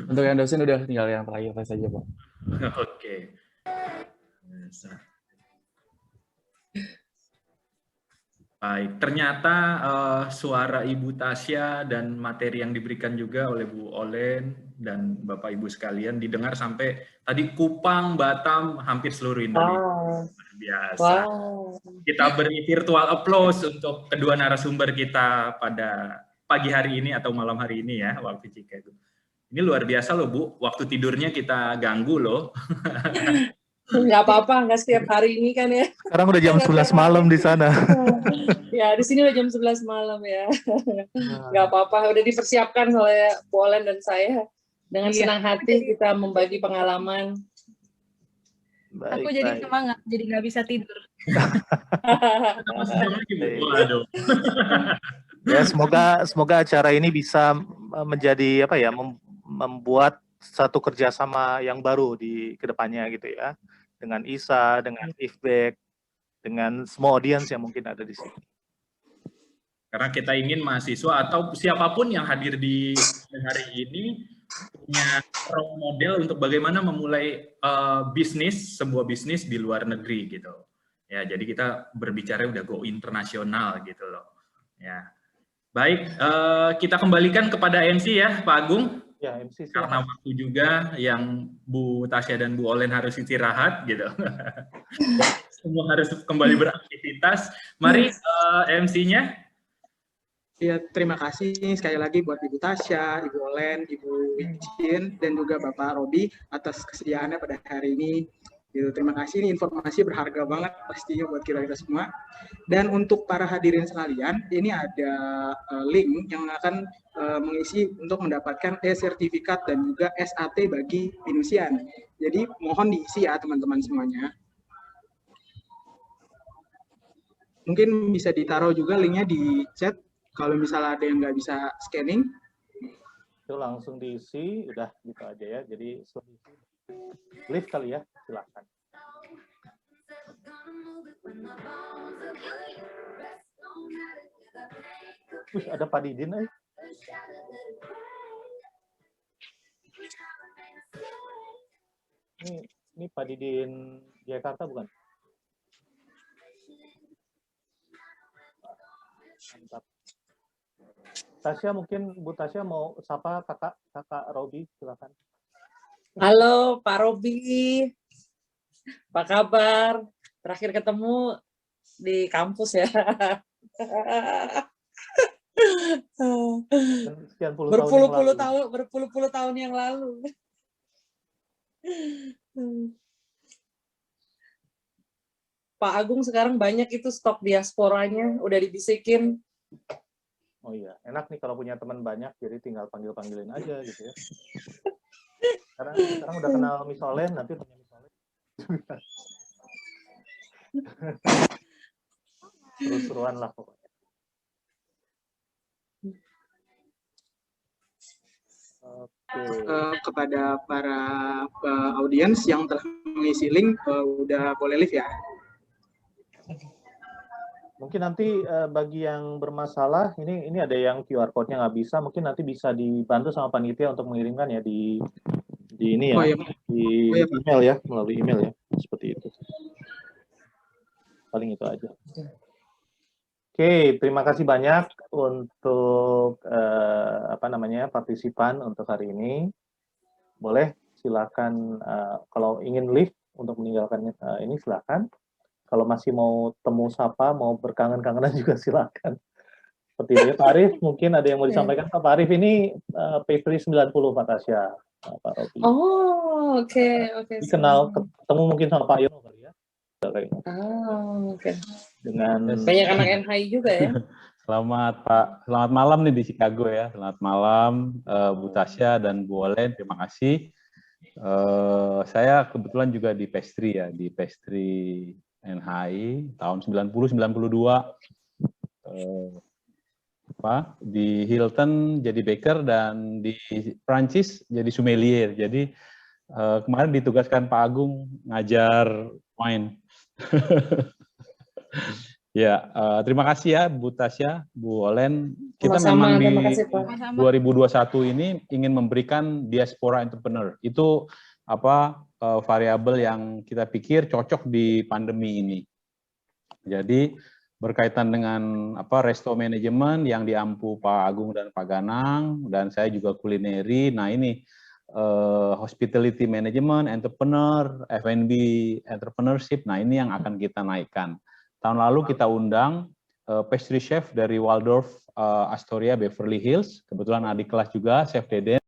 Untuk yang dosen udah, tinggal yang terakhir saja Pak. Oke. Baik, ternyata suara Ibu Tasya dan materi yang diberikan juga oleh Bu Olen dan Bapak Ibu sekalian didengar sampai tadi Kupang, Batam, hampir seluruh Indonesia. Wow. Luar biasa. Wow. Kita beri virtual applause untuk kedua narasumber kita pada pagi hari ini atau malam hari ini ya, waktu Chicago. Ini luar biasa loh Bu, waktu tidurnya kita ganggu loh. Nggak apa-apa, nggak setiap hari ini kan ya. Sekarang udah jam 11 malam di sana. Ya, di sini udah jam 11 malam ya. Nggak apa-apa, udah dipersiapkan oleh Bu Olen dan saya. Dengan senang hati kita membagi pengalaman. Aku jadi semangat, jadi nggak bisa tidur. Waduh. Ya, semoga acara ini bisa menjadi apa ya, membuat satu kerjasama yang baru di kedepannya gitu ya, dengan ISA, dengan IFBEC, dengan semua audiens yang mungkin ada di sini. Karena kita ingin mahasiswa atau siapapun yang hadir di hari ini punya role model untuk bagaimana memulai sebuah bisnis di luar negeri gitu. Ya, jadi kita berbicara udah go internasional gitu loh. Ya. Baik, kita kembalikan kepada MC ya, Pak Agung. Ya, MC. Karena waktu juga yang Bu Tasya dan Bu Olen harus istirahat gitu. Semua harus kembali beraktivitas. Mari MC-nya. Ya, terima kasih sekali lagi buat Ibu Tasya, Ibu Olen, Ibu Wijin, dan juga Bapak Robi atas kesediaannya pada hari ini. Gitu, terima kasih, ini informasi berharga banget pastinya buat kita semua. Dan untuk para hadirin sekalian, ini ada link yang akan mengisi untuk mendapatkan e-sertifikat dan juga SAT bagi Pinusian. Jadi mohon diisi ya teman-teman semuanya. Mungkin bisa ditaruh juga linknya di chat kalau misalnya ada yang nggak bisa scanning. Itu langsung diisi, udah gitu aja ya. Jadi live kali ya, silakan. Wih, ada Pak Didin eh. Ini Pak Didin Jakarta bukan? Mantap. Tasya, mungkin Bu Tasya mau sapa kakak Robi, silakan. Halo Pak Robi, apa kabar? Terakhir ketemu di kampus ya. Berpuluh-puluh tahun yang lalu. Pak Agung sekarang banyak itu stok diasporanya, udah dibisikin. Oh iya, enak nih kalau punya teman banyak, jadi tinggal panggil-panggilin aja gitu ya. Sekarang udah kenal Miss Olen, nanti punya Miss Olen. Seru-seruan lah pokoknya. Kepada para audiens yang telah mengisi link, udah boleh live ya. Mungkin nanti bagi yang bermasalah, ini ada yang QR code-nya nggak bisa, mungkin nanti bisa dibantu sama panitia untuk mengirimkan ya di ini ya, di email ya, melalui email ya, seperti itu. Paling itu aja. Oke, terima kasih banyak untuk partisipan untuk hari ini. Boleh silakan kalau ingin live untuk meninggalkan ini silakan. Kalau masih mau temu sapa, mau berkangen-kangenan juga silakan. Seperti itu. Pak Arif, mungkin ada yang mau disampaikan. Pak Arif ini pastry 90 Pak Tasya, Pak Robi. Oh, oke. Dikenal, ketemu mungkin sama Pak Yono kali ya. Oke. Dengan banyak anak NHI juga ya. Selamat malam nih di Chicago ya. Selamat malam Bu Tasya dan Bu Olen, terima kasih. Saya kebetulan juga di pastry ya, di pastry NHI tahun 90-92 di Hilton jadi baker dan di Prancis jadi sommelier. Jadi kemarin ditugaskan Pak Agung ngajar wine. Ya, terima kasih ya Bu Tasya, Bu Olen. Kita memang di 2021 ini ingin memberikan diaspora entrepreneur. Itu variabel yang kita pikir cocok di pandemi ini. Jadi berkaitan dengan resto manajemen yang diampu Pak Agung dan Pak Ganang, dan saya juga kulineri. Nah ini hospitality management, entrepreneur, F&B entrepreneurship. Nah ini yang akan kita naikkan. Tahun lalu kita undang pastry chef dari Waldorf Astoria Beverly Hills. Kebetulan adik kelas juga, Chef Deden.